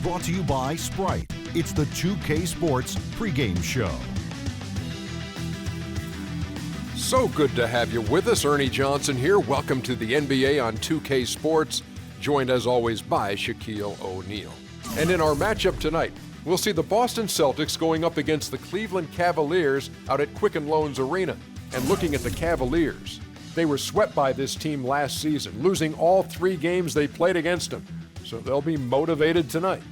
brought to you by Sprite. It's the 2K Sports pregame show. So good to have you with us. Ernie Johnson here. Welcome to the NBA on 2K Sports, joined as always by Shaquille O'Neal. And in our matchup tonight, we'll see the Boston Celtics going up against the Cleveland Cavaliers out at Quicken Loans Arena. And looking at the Cavaliers, they were swept by this team last season, losing all 3 games they played against them. So they'll be motivated tonight.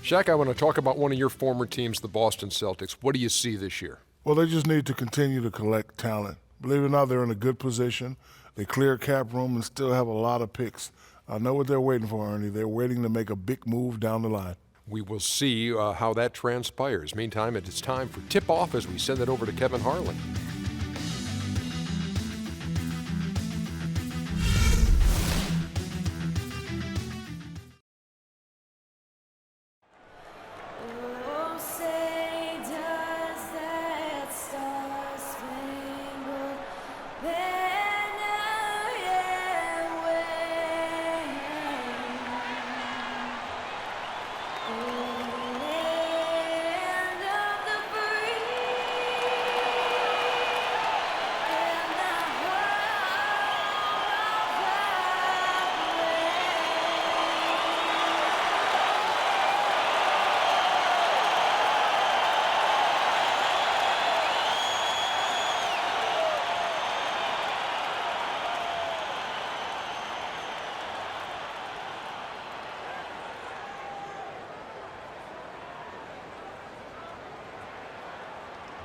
Shaq, I want to talk about one of your former teams, the Boston Celtics. What do you see this year? Well, they just need to continue to collect talent. Believe it or not, they're in a good position. They clear cap room and still have a lot of picks. I know what they're waiting for, Ernie. They're waiting to make a big move down the line. We will see how that transpires. Meantime, it is time for tip-off as we send it over to Kevin Harlan.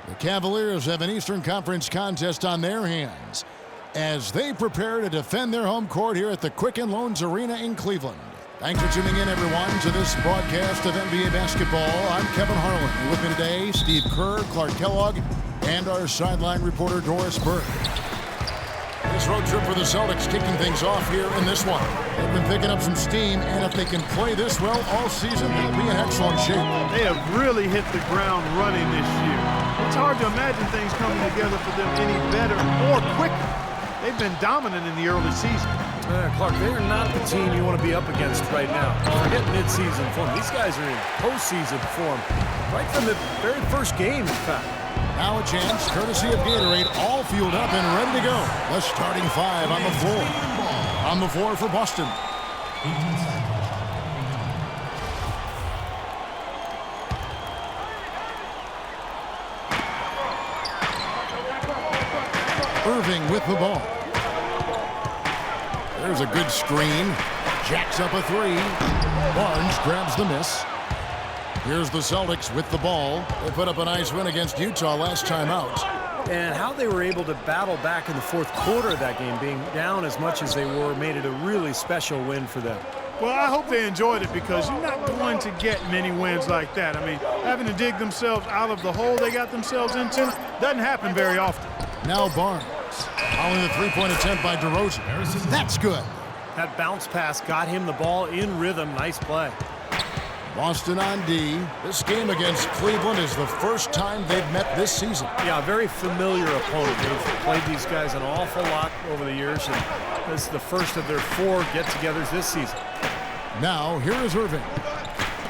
The Cavaliers have an Eastern Conference contest on their hands as they prepare to defend their home court here at the Quicken Loans Arena in Cleveland. Thanks for tuning in, everyone, to this broadcast of NBA basketball. I'm Kevin Harlan. With me today, Steve Kerr, Clark Kellogg, and our sideline reporter, Doris Burke. This road trip for the Celtics kicking things off here in this one. They've been picking up some steam, and if they can play this well all season, they'll be in excellent shape. They have really hit the ground running this year. It's hard to imagine things coming together for them any better or quicker. They've been dominant in the early season. Clark, they are not the team you want to be up against right now. Forget midseason form. These guys are in postseason form. Right from the very first game, in fact. Now a chance, courtesy of Gatorade, all fueled up and ready to go. The starting 5 on the floor. On the floor for Boston. Irving with the ball. There's a good screen. Jacks up a 3. Barnes grabs the miss. Here's the Celtics with the ball. They put up a nice win against Utah last time out. And how they were able to battle back in the fourth quarter of that game, being down as much as they were, made it a really special win for them. Well, I hope they enjoyed it because you're not going to get many wins like that. I mean, having to dig themselves out of the hole they got themselves into doesn't happen very often. Now Barnes. Following the three-point attempt by DeRozan. That's good. That bounce pass got him the ball in rhythm. Nice play. Boston on D. This game against Cleveland is the first time they've met this season. Yeah, a very familiar opponent. They've played these guys an awful lot over the years, and this is the first of their 4 get-togethers this season. Now, here is Irving.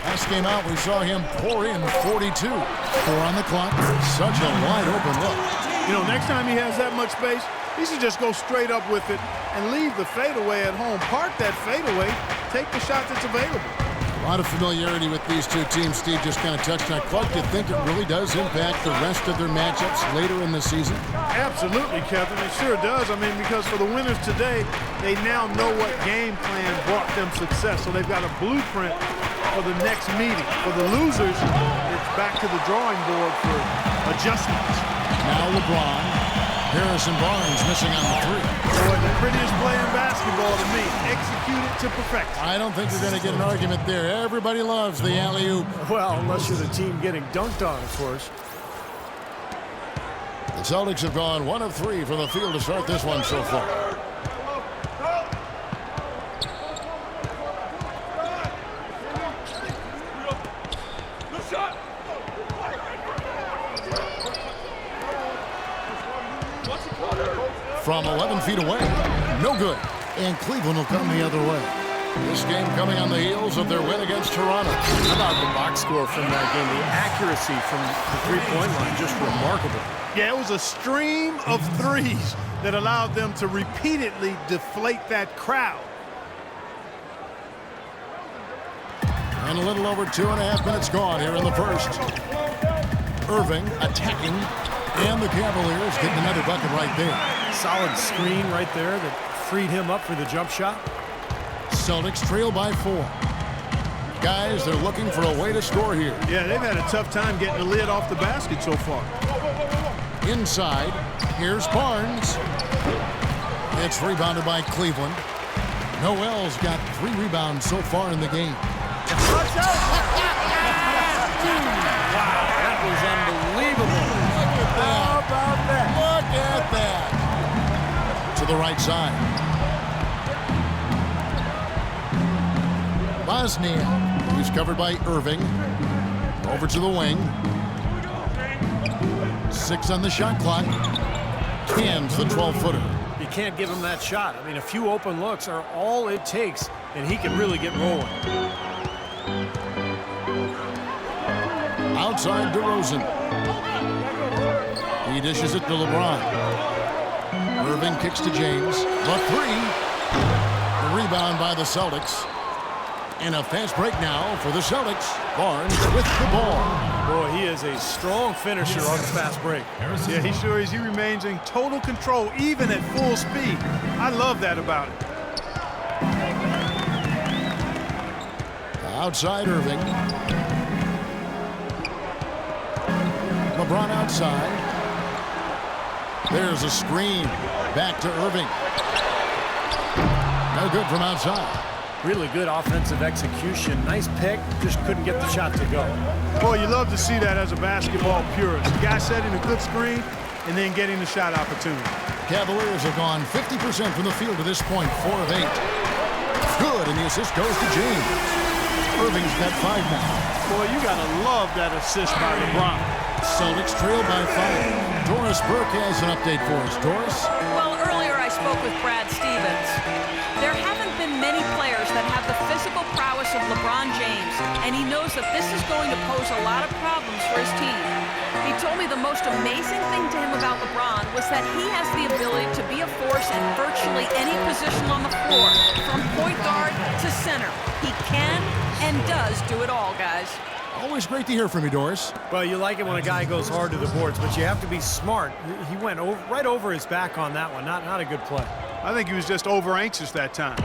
Last game out, we saw him pour in 42. 4 on the clock. Such a wide-open look. You know, next time he has that much space, he should just go straight up with it and leave the fadeaway at home. Park that fadeaway, take the shot that's available. A lot of familiarity with these two teams. Steve just kind of touched on. Clark, do you think it really does impact the rest of their matchups later in the season? Absolutely, Kevin. It sure does. I mean, because for the winners today, they now know what game plan brought them success. So they've got a blueprint for the next meeting. For the losers, it's back to the drawing board for adjustments. Now LeBron. Harrison Barnes missing on the 3. Boy, the prettiest play in basketball to me. Execute it to perfection. I don't think you're going to get an argument there. Everybody loves the alley-oop. Well, unless you're the team getting dunked on, of course. The Celtics have gone 1 of 3 from the field to start this one so far. From 11 feet away. No good. And Cleveland will come the other way. This game coming on the heels of their win against Toronto. How about the box score from that game? The accuracy from the three-point line, just remarkable. Yeah, it was a stream of threes that allowed them to repeatedly deflate that crowd. And a little over 2.5 minutes gone here in the first. Irving attacking, and the Cavaliers getting another bucket right there. Solid screen right there that freed him up for the jump shot. Celtics trail by 4. Guys, they're looking for a way to score here. Yeah, they've had a tough time getting the lid off the basket so far. Inside, here's Barnes. It's rebounded by Cleveland. Noel's got 3 rebounds so far in the game. Wow, that was unbelievable. How about that? Look at that. To the right side. Bosnia. He's covered by Irving. Over to the wing. 6 on the shot clock. Cans the 12-footer. You can't give him that shot. I mean, a few open looks are all it takes, and he can really get rolling. Outside DeRozan. He dishes it to LeBron. Irving kicks to James. The 3. The rebound by the Celtics. And a fast break now for the Celtics. Barnes with the ball. Boy, he is a strong finisher on the fast break. Yeah, he sure is. He remains in total control, even at full speed. I love that about it. Outside Irving. LeBron outside. There's a screen. Back to Irving. No good from outside. Really good offensive execution. Nice pick. Just couldn't get the shot to go. Boy, you love to see that as a basketball purist. The guy setting a good screen and then getting the shot opportunity. Cavaliers have gone 50% from the field to this point, 4 of 8. Good, and the assist goes to James. Irving's got 5 now. Boy, you gotta love that assist by LeBron. Celtics trail by 5. Doris Burke has an update for us. Doris? Well, earlier I spoke with Brad Stevens. There haven't been many players that have the physical prowess of LeBron James, and he knows that this is going to pose a lot of problems for his team. He told me the most amazing thing to him about LeBron was that he has the ability to be a force in virtually any position on the floor, from point guard to center. He can and does do it all, guys. Always great to hear from you, Doris. Well, you like it when a guy goes hard to the boards, but you have to be smart. He went right over his back on that one. Not a good play. I think he was just over anxious that time.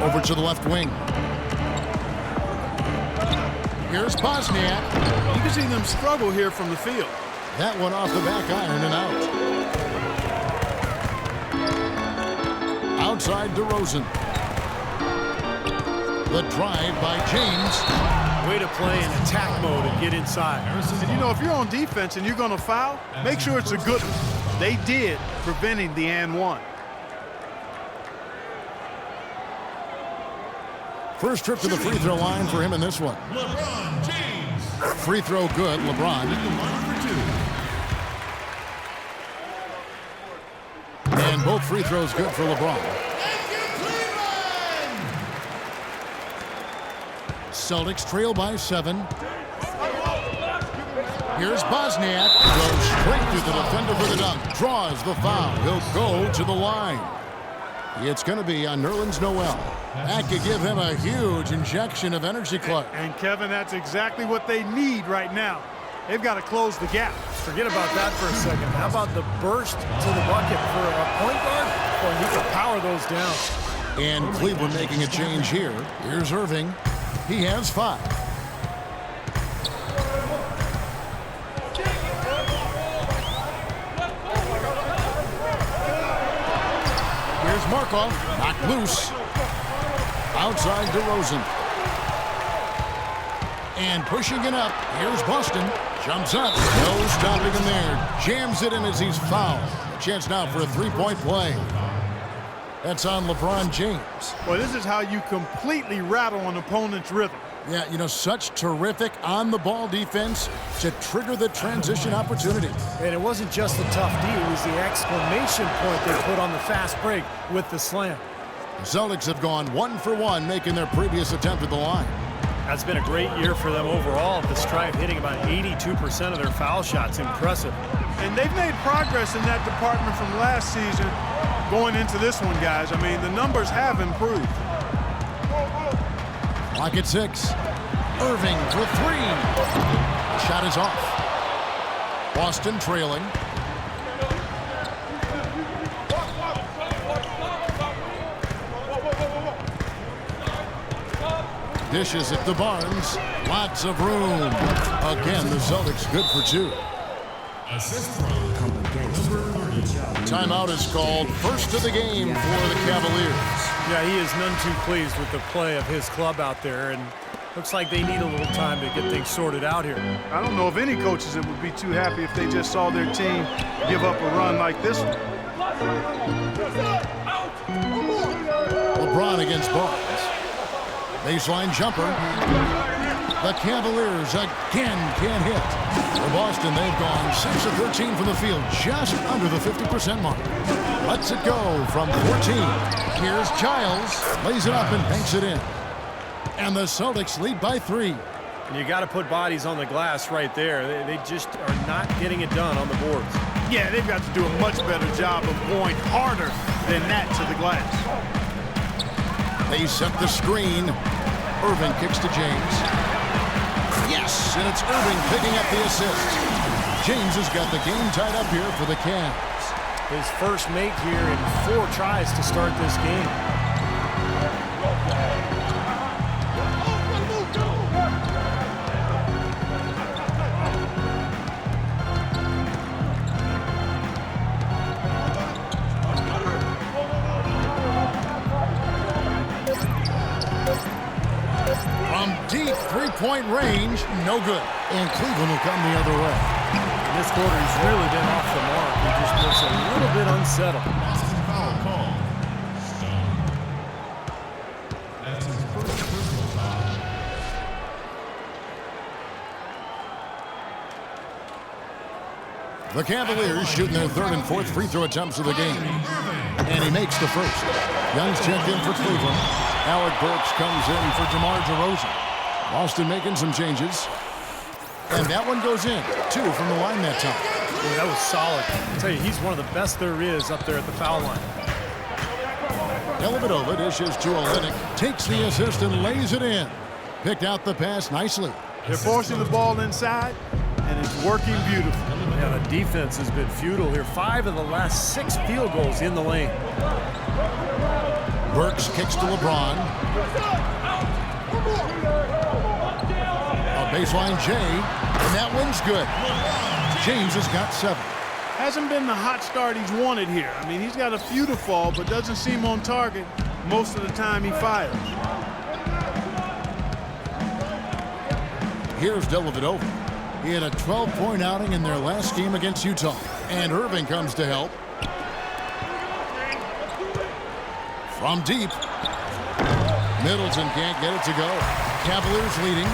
Over to the left wing. Here's Bosniak. You can see them struggle here from the field. That one off the back iron and out. Outside DeRozan. The drive by James. Way to play in attack mode and get inside. And you know, if you're on defense and you're going to foul, make sure it's a good one. They did, preventing the and one. First trip to the free throw line for him in this one. LeBron James. Free throw good, LeBron. And both free throws good for LeBron. Celtics trail by 7. Here's Bosniak. Goes straight to the defender for the dunk. Draws the foul. He'll go to the line. It's going to be on Nerlens Noel. That could give him a huge injection of energy, Clark. And Kevin, that's exactly what they need right now. They've got to close the gap. Forget about that for a second. How about the burst to the bucket for a point guard? Boy, he can power those down. And Cleveland making a change here. Here's Irving. He has 5. Here's Markov. Knocked loose. Outside DeRozan. And pushing it up. Here's Boston. Jumps up. No stopping him there. Jams it in as he's fouled. A chance now for a 3-point play. That's on LeBron James. Well, this is how you completely rattle an opponent's rhythm. Yeah, you know, such terrific on-the-ball defense to trigger the transition opportunity. And it wasn't just the tough D, it was the exclamation point they put on the fast break with the slam. The Celtics have gone 1 for 1, making their previous attempt at the line. That's been a great year for them overall. The Stripe hitting about 82% of their foul shots. Impressive. And they've made progress in that department from last season going into this one, guys. I mean, the numbers have improved. Clock at 6. Irving for 3. The shot is off. Boston trailing. Dishes it to Barnes. Lots of room. Again, the Celtics good for 2. Timeout is called. First of the game for the Cavaliers. Yeah, he is none too pleased with the play of his club out there, and looks like they need a little time to get things sorted out here. I don't know of any coaches that would be too happy if they just saw their team give up a run like this one. LeBron against Barnes. Baseline jumper. The Cavaliers again can't hit. For Boston, they've gone 6 of 13 from the field, just under the 50% mark. Lets it go from 14. Here's Giles. Lays it up and banks it in. And the Celtics lead by 3. You got to put bodies on the glass right there. They just are not getting it done on the boards. Yeah, they've got to do a much better job of going harder than that to the glass. They set the screen. Irving kicks to James. Yes, and it's Irving picking up the assist. James has got the game tied up here for the Cavs. His first make here in 4 tries to start this game. Deep three-point range, no good. And Cleveland will come the other way. In this quarter, he's really been off the mark. He just looks a little bit unsettled. Foul call. That's his first personal foul. The Cavaliers shooting their 3rd and 4th free throw attempts of the game. And he makes the first. Young's checked in for Cleveland. Alec Burks comes in for DeMar DeRozan. Boston making some changes. And that one goes in. 2 from the line that time. Boy, that was solid. I tell you, he's one of the best there is up there at the foul line. Dellavedova dishes to Olynyk. Takes the assist and lays it in. Picked out the pass nicely. They're forcing the ball inside, and it's working beautifully. Yeah, the defense has been futile here. 5 of the last 6 field goals in the lane. Burks kicks to LeBron. A baseline J, and that one's good. James has got 7. Hasn't been the hot start he's wanted here. I mean, he's got a few to fall, but doesn't seem on target most of the time he fires. Here's Dellavedova. He had a 12-point outing in their last game against Utah. And Irving comes to help. From deep. Middleton can't get it to go. Cavaliers leading.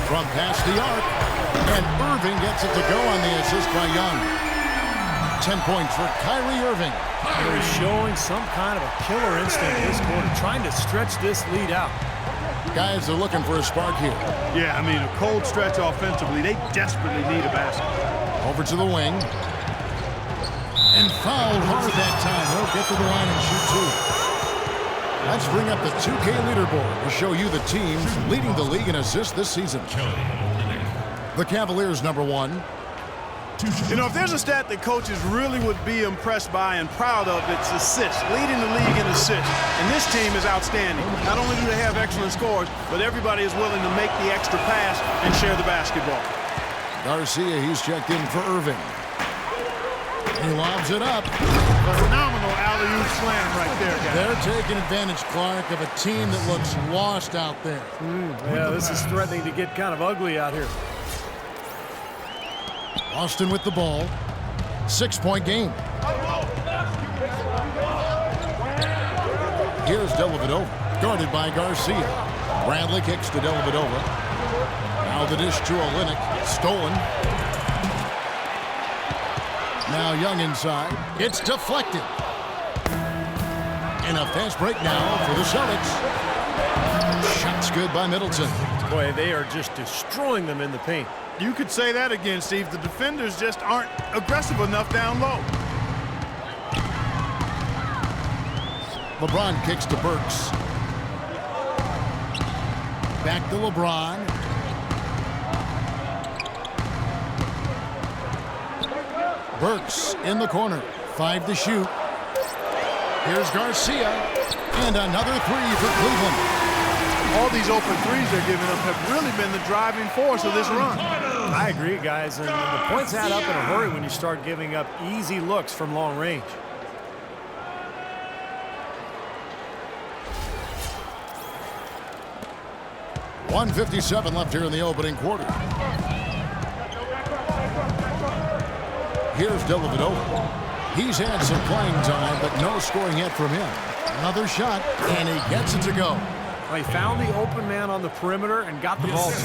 From past the arc. And Irving gets it to go on the assist by Young. 10 points for Kyrie Irving. He's showing some kind of a killer instinct this quarter, trying to stretch this lead out. Guys are looking for a spark here. Yeah, I mean, a cold stretch offensively. They desperately need a basket. Over to the wing. And fouled hard that time. He'll get to the line and shoot 2. Let's bring up the 2K leaderboard to show you the teams leading the league in assists this season. The Cavaliers, number 1. You know, if there's a stat that coaches really would be impressed by and proud of, it's assists, leading the league in assists. And this team is outstanding. Not only do they have excellent scores, but everybody is willing to make the extra pass and share the basketball. Garcia, he's checked in for Irving. He lobs it up. Phenomenal alley-oop slam right there, guys. They're taking advantage, Clark, of a team that looks lost out there. Yeah, this is threatening to get kind of ugly out here. Austin with the ball. 6-point game. Here's Dellavedova, guarded by Garcia. Bradley kicks to Dellavedova. Now the dish to Olynyk. Stolen. Now Young inside. It's deflected. And a fast break now for the Celtics. Shots good by Middleton. Boy, they are just destroying them in the paint. You could say that again, Steve. The defenders just aren't aggressive enough down low. LeBron kicks to Burks. Back to LeBron. Burks in the corner. 5 to shoot. Here's Garcia. And another 3 for Cleveland. All these open threes they're giving up have really been the driving force of this run. I agree, guys. And the points add up in a hurry when you start giving up easy looks from long range. .157 left here in the opening quarter. Here's Dellavedova. He's had some playing time, but no scoring yet from him. Another shot, and he gets it to go. Well, he found the open man on the perimeter and got the ball to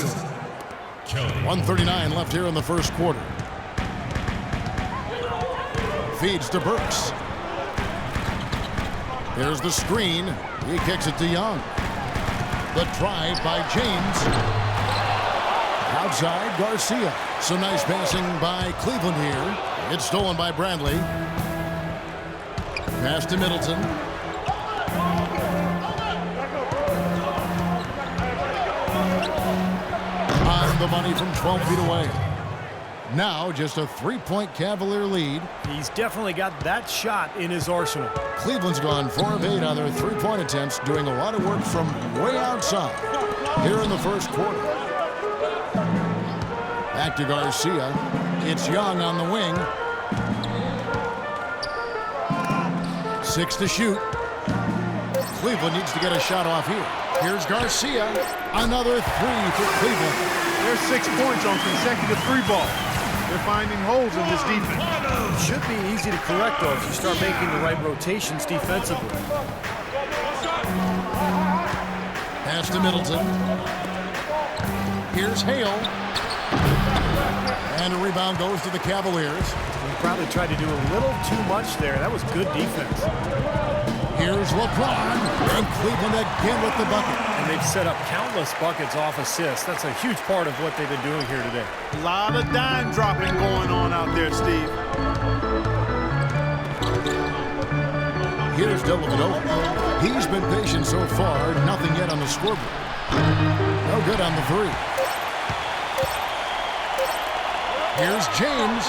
him. 1:39 left here in the first quarter. Feeds to Burks. Here's the screen. He kicks it to Young. The drive by James. Outside, Garcia. Some nice passing by Cleveland here. It's stolen by Bradley. Pass to Middleton. On the money from 12 feet away. Now just a 3-point Cavalier lead. He's definitely got that shot in his arsenal. Cleveland's gone 4 of 8 on their 3-point attempts, doing a lot of work from way outside here in the first quarter. Back to Garcia. It's Young on the wing. 6 to shoot. Cleveland needs to get a shot off here. Here's Garcia. Another 3 for Cleveland. There's 6 points on consecutive 3 balls. They're finding holes in this defense. It should be easy to correct, though, if you start making the right rotations defensively. Pass to Middleton. Here's Hale. And a rebound goes to the Cavaliers. He probably tried to do a little too much there. That was good defense. Here's LeBron. And Cleveland again with the bucket. And they've set up countless buckets off assists. That's a huge part of what they've been doing here today. A lot of dime dropping going on out there, Steve. Here's Dellavedova. He's been patient so far. Nothing yet on the scoreboard. No good on the 3. Here's James.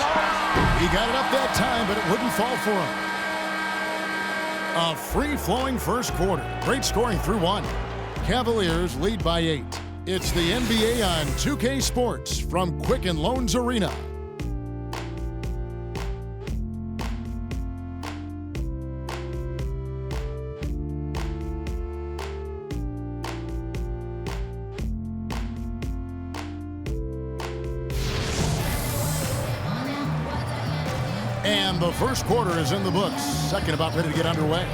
He got it up that time, but it wouldn't fall for him. A free-flowing first quarter. Great scoring through 1. Cavaliers lead by 8. It's the NBA on 2K Sports from Quicken Loans Arena. And the first quarter is in the books. Second about ready to get underway.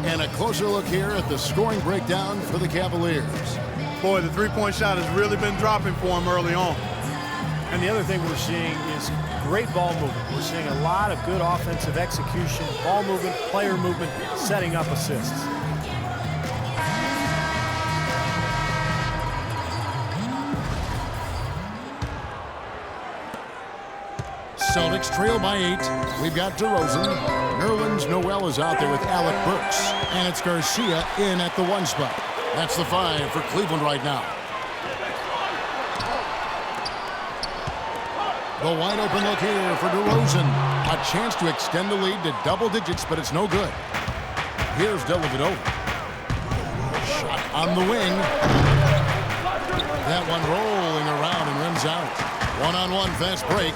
And a closer look here at the scoring breakdown for the Cavaliers. Boy, the 3-point shot has really been dropping for him early on. And the other thing we're seeing is great ball movement. We're seeing a lot of good offensive execution, ball movement, player movement, setting up assists. Celtics trail by 8. We've got DeRozan. Nerlens Noel is out there with Alec Burks. And it's Garcia in at the 1 spot. That's the 5 for Cleveland right now. The wide open look here for DeRozan. A chance to extend the lead to double digits, but it's no good. Here's Dellavedova. Shot on the wing. That one rolling around and rims out. One-on-one fast break.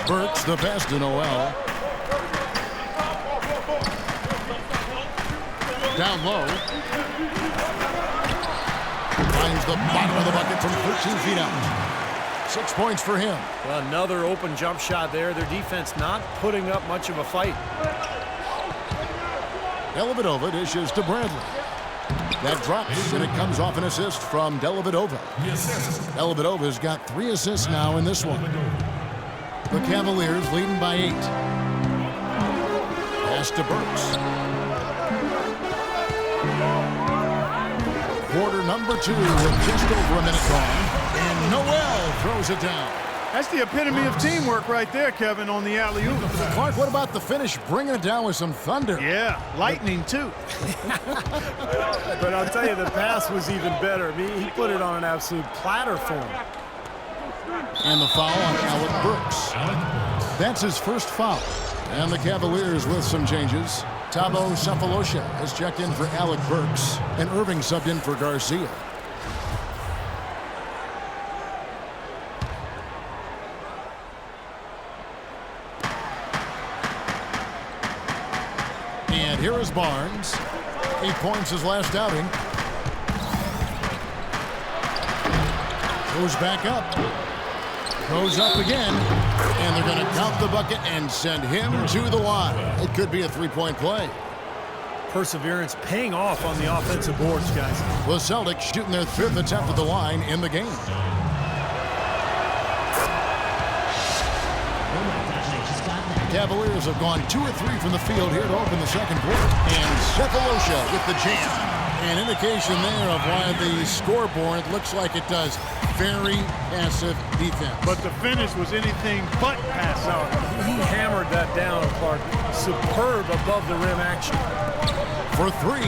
Burks the pass to Noel. Down low. Finds the bottom of the bucket from 13 feet out. 6 points for him. Well, another open jump shot there. Their defense not putting up much of a fight. Dellavedova dishes to Bradley. That drops, and it comes off an assist from Dellavedova. Dellavedova's got 3 assists now in this one. The Cavaliers leading by 8. Pass to Burks. quarter number 2 with just over a minute gone. And Noel throws it down. That's the epitome of teamwork right there, Kevin, on the alley-oop. Clark, what about the finish? Bringing it down with some thunder. Yeah, lightning, too. But I'll tell you, the pass was even better. I mean, he put it on an absolute platter for him. And the foul on Alec Burks. That's his first foul. And the Cavaliers with some changes. Thabo Sefolosha has checked in for Alec Burks, and Irving subbed in for Garcia. And here is Barnes. 8 points his last outing. Goes back up. Goes up again. And they're going to count the bucket and send him to the line. It could be a three-point play. Perseverance paying off on the offensive boards, guys. The Celtics shooting their 5th attempt at the line in the game. Cavaliers have gone 2 or 3 from the field here to open the second quarter. And Sefolosha with the jam. An indication there of why the scoreboard looks like it does. Very passive defense. But the finish was anything but passive. He hammered that down, Clark. Superb above the rim action. For 3.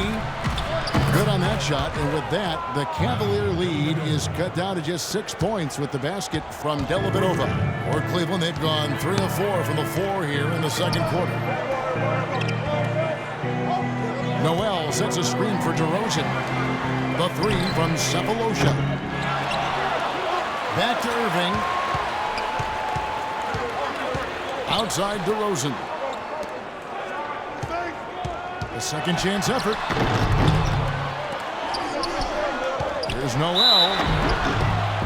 Good on that shot. And with that, the Cavalier lead is cut down to just 6 points with the basket from Dellavedova. For Cleveland, they've gone 3 of 4 from the floor here in the second quarter. Noel sets a screen for DeRozan. The 3 from Sefolosha. Back to Irving. Outside DeRozan. A second chance effort. Here's Noel.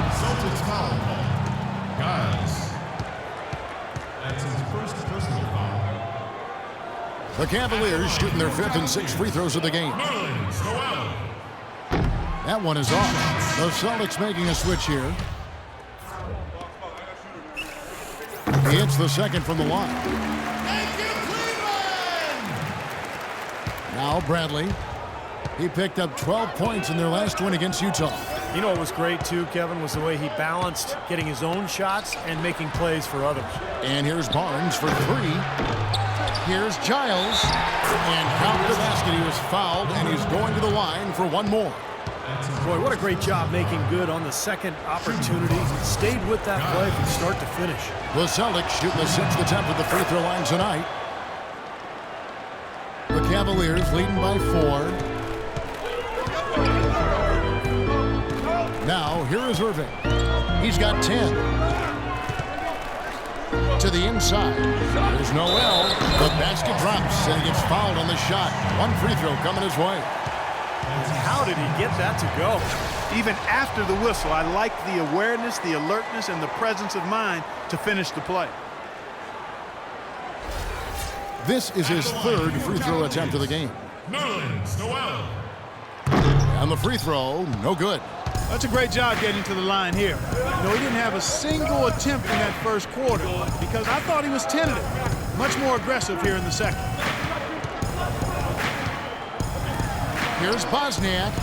Celtics foul call. Guys. That's his first personal foul. The Cavaliers shooting their 5th and 6th free throws of the game. Noel. That one is off. The Celtics making a switch here. He hits the second from the line. Now Bradley. He picked up 12 points in their last win against Utah. You know what was great, too, Kevin, was the way he balanced getting his own shots and making plays for others. And here's Barnes for 3. Here's Giles. And count the basket. He was fouled, and he's going to the line for one more. Boy, what a great job making good on the second opportunity. Stayed with that play from start to finish. The Celtics shooting the 6th attempt at the free throw line tonight. The Cavaliers leading by 4. Now, here is Irving. He's got 10. To the inside. There's Noel. The basket drops, and he gets fouled on the shot. One free throw coming his way. How did he get that to go? Even after the whistle, I like the awareness, the alertness, and the presence of mind to finish the play. This is his 3rd free throw attempt of the game. Noel. And the free throw, no good. That's a great job getting to the line here. You know, he didn't have a single attempt in that first quarter because I thought he was tentative. Much more aggressive here in the second. Here's Bosniak.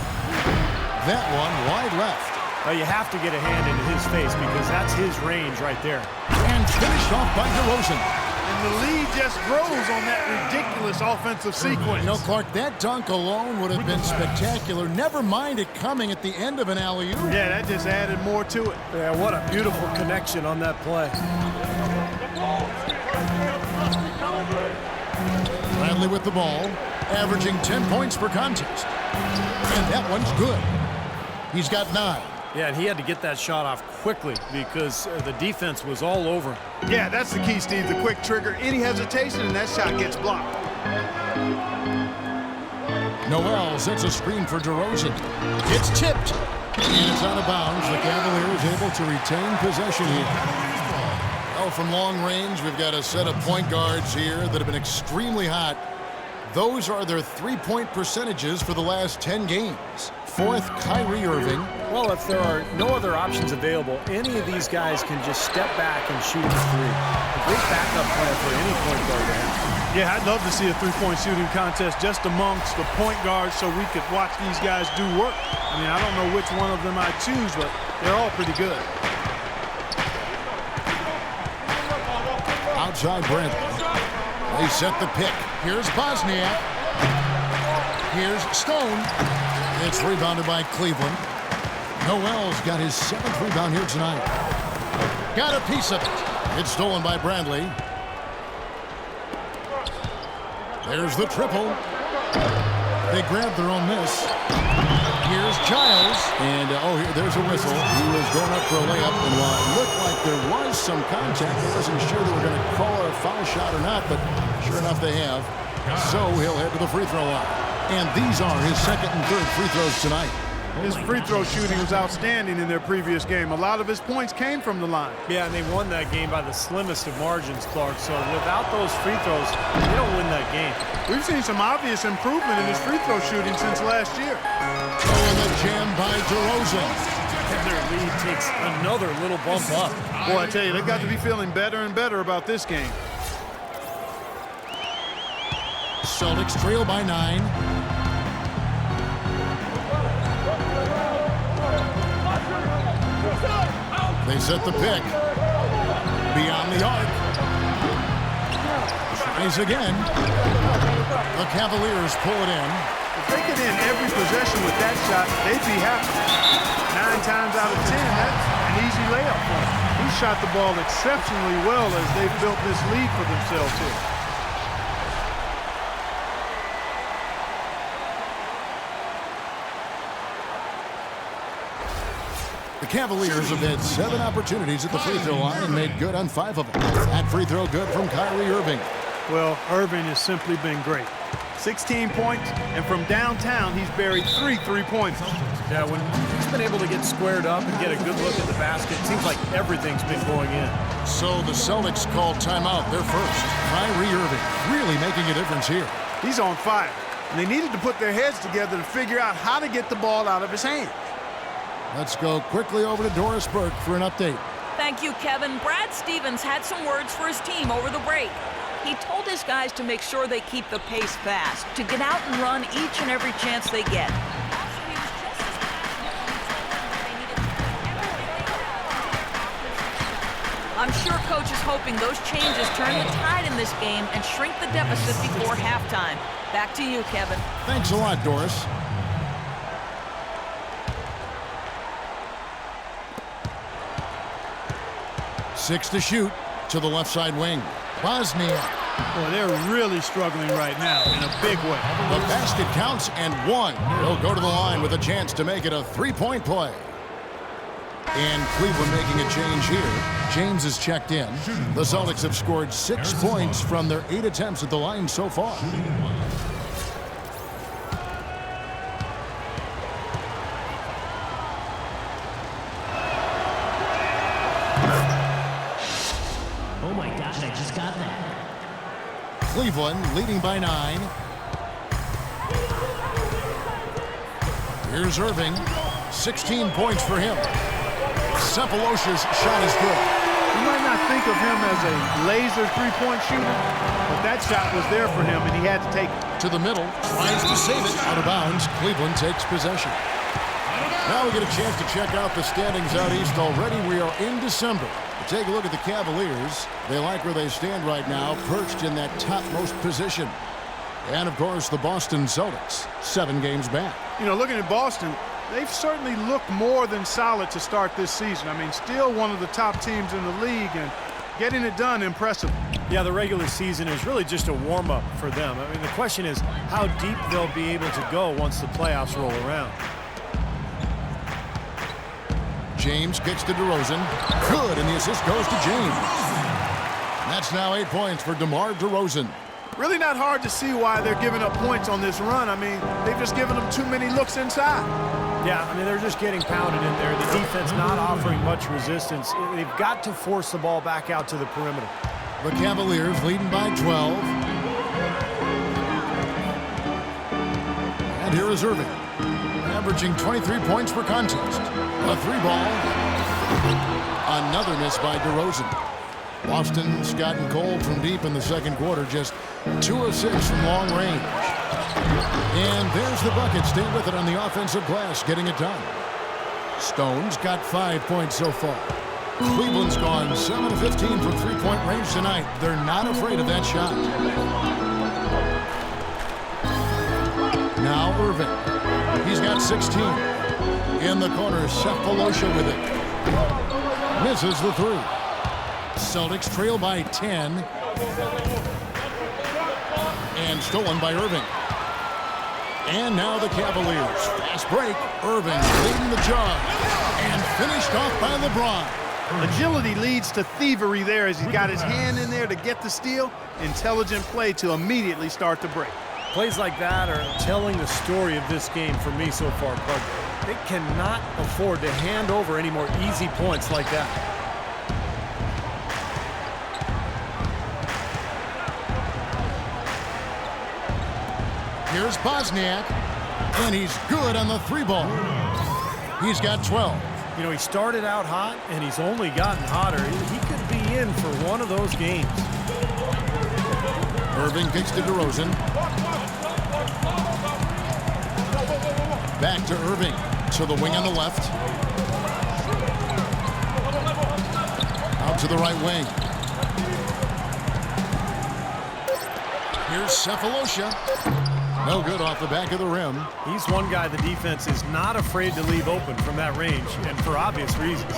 That one wide left. Well, you have to get a hand into his face because that's his range right there. And finished off by DeRozan. And the lead just grows on that ridiculous offensive sequence. You know, Clark, that dunk alone would have been spectacular. Never mind it coming at the end of an alley-oop. Yeah, that just added more to it. Yeah, what a beautiful connection on that play. Bradley with the ball, averaging 10 points per contest. And that one's good. He's got 9. Yeah, and he had to get that shot off quickly because the defense was all over him. Yeah, that's the key, Steve. The quick trigger. Any hesitation, and that shot gets blocked. Noel sets a screen for DeRozan. It's tipped. And it's out of bounds. The Cavaliers able to retain possession here. Oh, from long range, we've got a set of point guards here that have been extremely hot. Those are their three-point percentages for the last 10 games. 4th, Kyrie Irving. Well, if there are no other options available, any of these guys can just step back and shoot the 3. A great backup plan for any point guard to have. Yeah, I'd love to see a three-point shooting contest just amongst the point guards so we could watch these guys do work. I I mean, I don't know which one of them I choose, but they're all pretty good. Outside Brent. They set the pick. Here's Bosniak. Here's Stone. It's rebounded by Cleveland. Noel's got his 7th rebound here tonight. Got a piece of it. It's stolen by Bradley. There's the triple. They grabbed their own miss. Here's Giles. And, there's a whistle. He was going up for a layup. And while it looked like there was some contact, I wasn't sure they were going to call a foul shot or not, but sure enough they have. So he'll head to the free throw line. And these are his 2nd and 3rd free throws tonight. His free throw shooting was outstanding in their previous game. A lot of his points came from the line. Yeah, and they won that game by the slimmest of margins, Clark. So without those free throws, they don't win that game. We've seen some obvious improvement in his free throw shooting since last year. And the jam by DeRozan. And their lead takes another little bump up. Boy, I tell you, they've got to be feeling better and better about this game. Celtics trail by 9. They set the pick. Beyond the arc. Tries again. The Cavaliers pull it in. If they get in every possession with that shot, they'd be happy. 9 times out of 10, that's an easy layup for him. He shot the ball exceptionally well as they've built this lead for themselves here. The Cavaliers have had 7 opportunities at the free throw line and made good on 5 of them. That free throw good from Kyrie Irving. Well, Irving has simply been great. 16 points, and from downtown, he's buried 3 3-pointers. Yeah, when he's been able to get squared up and get a good look at the basket, it seems like everything's been going in. So the Celtics call timeout, their first. Kyrie Irving really making a difference here. He's on fire, and they needed to put their heads together to figure out how to get the ball out of his hand. Let's go quickly over to Doris Burke for an update. Thank you, Kevin. Brad Stevens had some words for his team over the break. He told his guys to make sure they keep the pace fast, to get out and run each and every chance they get. I'm sure Coach is hoping those changes turn the tide in this game and shrink the deficit before halftime. Back to you, Kevin. Thanks a lot, Doris. Six to shoot to the left side wing. Bosniak. Boy, they're really struggling right now in a big way. The basket counts and 1. He'll go to the line with a chance to make it a 3-point play. And Cleveland making a change here. James is checked in. The Celtics have scored 6 points from their 8 attempts at the line so far. Oh my gosh, I just got that. Cleveland leading by 9. Here's Irving. 16 points for him. Sepulosha's shot is good. You might not think of him as a laser three-point shooter, but that shot was there for him, and he had to take it. To the middle, tries to save it. Out of bounds, Cleveland takes possession. Now we get a chance to check out the standings out east already. We are in December. Take a look at the Cavaliers. They like where they stand right now, perched in that topmost position. And, of course, the Boston Celtics, 7 games back. You know, looking at Boston, they've certainly looked more than solid to start this season. I mean, still one of the top teams in the league, and getting it done impressive. Yeah, the regular season is really just a warm-up for them. I mean, the question is how deep they'll be able to go once the playoffs roll around. James kicks to DeRozan. Good, and the assist goes to James. That's now 8 points for DeMar DeRozan. Really not hard to see why they're giving up points on this run. I mean, they've just given them too many looks inside. Yeah, I mean, they're just getting pounded in there. The defense not offering much resistance. They've got to force the ball back out to the perimeter. The Cavaliers leading by 12. And here is Irving, averaging 23 points per contest. A 3-ball. Another miss by DeRozan. Boston's gotten cold from deep in the second quarter, just 2 of 6 from long range. And there's the bucket. Stay with it on the offensive glass, getting it done. Stone's got 5 points so far. Cleveland's gone 7 of 15 from three-point range tonight. They're not afraid of that shot. Now Irving. He's got 16. In the corner, Cephalosha with it. Misses the three. Celtics trail by 10. And stolen by Irving. And now the Cavaliers. Fast break. Irving leading the charge. And finished off by LeBron. Agility leads to thievery there as he's got his hand in there to get the steal. Intelligent play to immediately start the break. Plays like that are telling the story of this game for me so far, Clark. They cannot afford to hand over any more easy points like that. Here's Bosniak, and he's good on the three ball. He's got 12. You know, he started out hot, and he's only gotten hotter. He could be in for one of those games. Irving kicks to DeRozan. Back to Irving. To the wing on the left. Out to the right wing. Here's Cephalosha. No good off the back of the rim. He's one guy the defense is not afraid to leave open from that range, and for obvious reasons.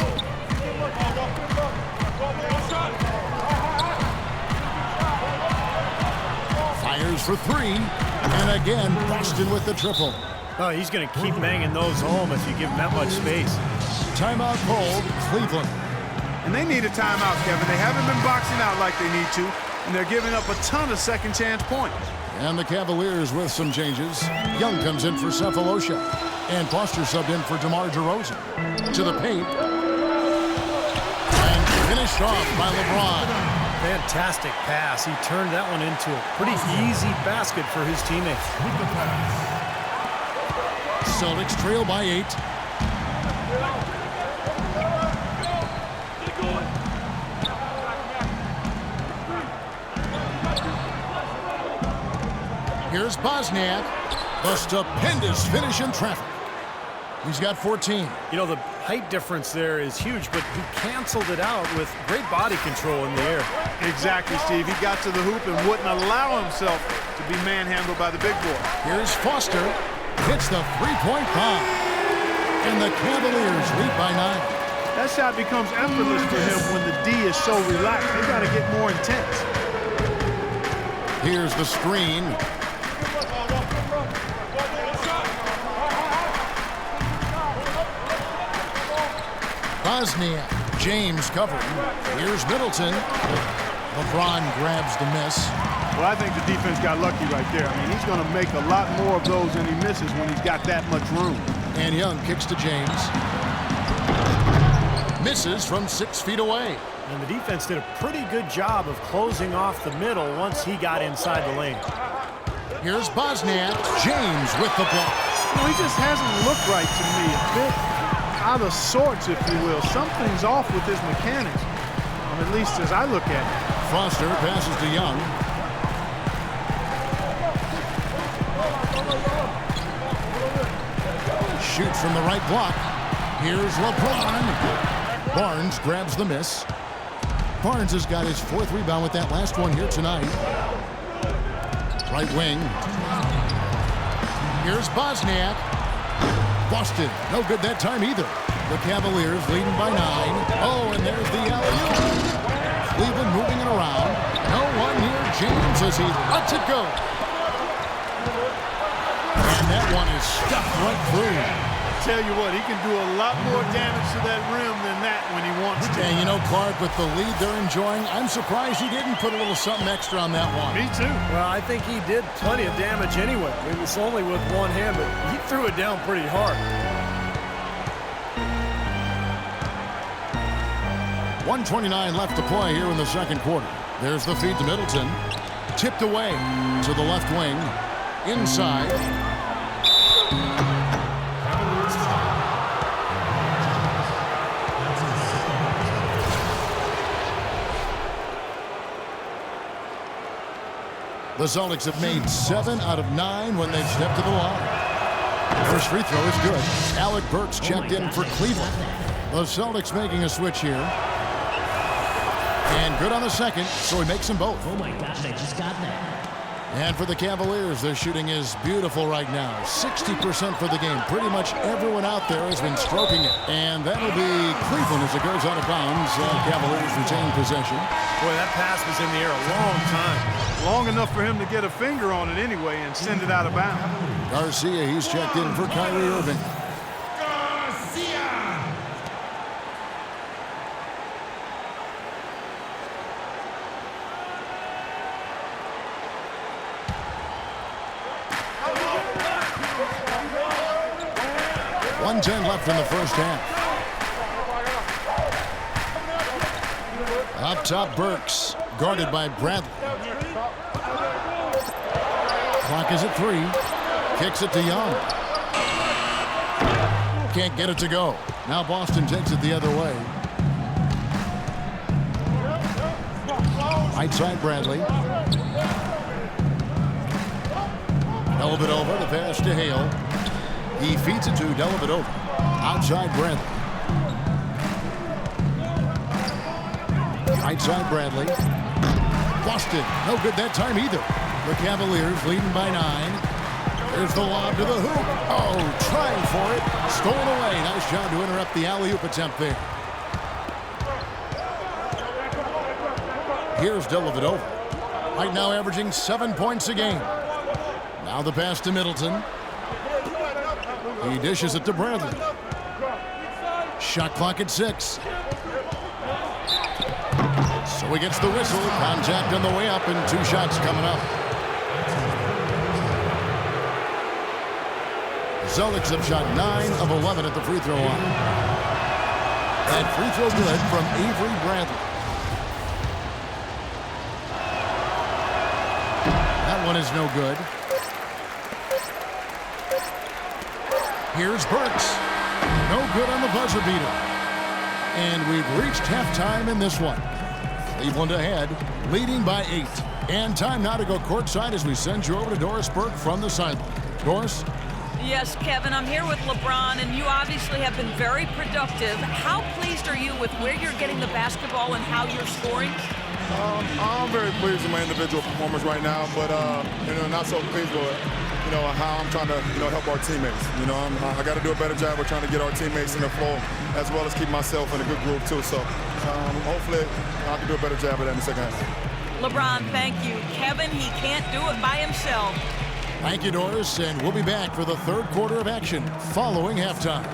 Fires for three. And again, Boston with the triple. Oh, he's going to keep banging those home if you give him that much space. Timeout called, Cleveland. And they need a timeout, Kevin. They haven't been boxing out like they need to, and they're giving up a ton of second chance points. And the Cavaliers with some changes. Young comes in for Cephalosha. And Foster subbed in for DeMar DeRozan. To the paint. And finished off by LeBron. Fantastic pass. He turned that one into a pretty easy basket for his teammates. Celtics trail by 8. Here's Bosniak. The stupendous finish in traffic. He's got 14. You know, the height difference there is huge, but he canceled it out with great body control in the air. Exactly, Steve. He got to the hoop and wouldn't allow himself to be manhandled by the big boy. Here's Foster. Hits the three-point bomb. And the Cavaliers lead by 9. That shot becomes effortless for him when the D is so relaxed. They got to get more intense. Here's the screen. Bosniak. James covering. Here's Middleton. LeBron grabs the miss. Well, I think the defense got lucky right there. I mean, he's going to make a lot more of those than he misses when he's got that much room. And Young kicks to James. Misses from 6 feet away. And the defense did a pretty good job of closing off the middle once he got inside the lane. Here's Bosniak. James with the block. Well, he just hasn't looked right to me. A bit out of sorts, if you will. Something's off with his mechanics, at least as I look at it. Foster passes to Young. Shoots from the right block. Here's LeBron. Barnes grabs the miss. Barnes has got his 4th rebound with that last one here tonight. Right wing. Here's Bosniak. Busted. No good that time either. The Cavaliers leading by 9. Oh, and there's the alley-oop. Cleveland moving it around. No one near James as he lets it go. And that one is stuffed right through. Tell you what, he can do a lot more damage to that rim than that when he wants to. And you know, Clark, with the lead they're enjoying, I'm surprised he didn't put a little something extra on that one. Me too. Well, I think he did plenty of damage anyway. It was only with one hand, but he threw it down pretty hard. 1:29 left to play here in the second quarter. There's the feed to Middleton. Tipped away to the left wing. Inside. The Celtics have made 7 out of 9 when they've stepped to the line. First free throw is good. Alec Burks checked in for Cleveland. The Celtics making a switch here. And good on the second, so he makes them both. Oh my gosh, I just got that. And for the Cavaliers, their shooting is beautiful right now. 60% for the game. Pretty much everyone out there has been stroking it. And that'll be Cleveland as it goes out of bounds. Cavaliers retain possession. Boy, that pass was in the air a long time. Long enough for him to get a finger on it anyway and send it out of bounds. Garcia, he's checked in for Kyrie Irving. .110 left in the first half. Up top, Burks, guarded by Bradley. Clock is at 3. Kicks it to Young. Can't get it to go. Now Boston takes it the other way. Right side, Bradley. Dellavedova, the pass to Hale. He feeds it to Dellavedova. Outside Bradley. Right side Bradley. Busted. No good that time either. The Cavaliers leading by 9. There's the lob to the hoop. Oh, trying for it. Stolen away. Nice job to interrupt the alley-oop attempt there. Here's Dellavedova. Right now averaging 7 points a game. Now the pass to Middleton. He dishes it to Bradley. Shot clock at 6. So he gets the whistle. Contact on the way up and 2 shots coming up. The Celtics have shot 9 of 11 at the free throw line. That free throw good from Avery Bradley. That one is no good. Here's Burks. No good on the buzzer beater. And we've reached halftime in this one. Cleveland ahead, leading by 8. And time now to go courtside as we send you over to Doris Burke from the sideline. Doris? Yes, Kevin, I'm here with LeBron, and you obviously have been very productive. How pleased are you with where you're getting the basketball and how you're scoring? I'm very pleased with my individual performance right now, but not so pleased with how I'm trying to help our teammates. I got to do a better job of trying to get our teammates in the flow as well as keep myself in a good groove too. So hopefully I can do a better job of that in the second half. LeBron, thank you. Kevin, he can't do it by himself. Thank you, Doris, and we'll be back for the third quarter of action following halftime.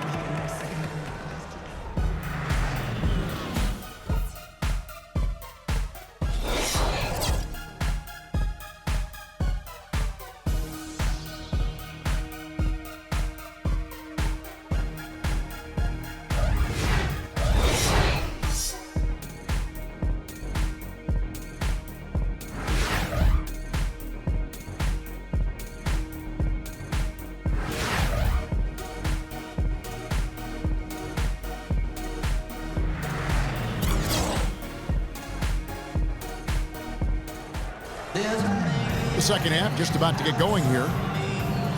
The second half just about to get going here.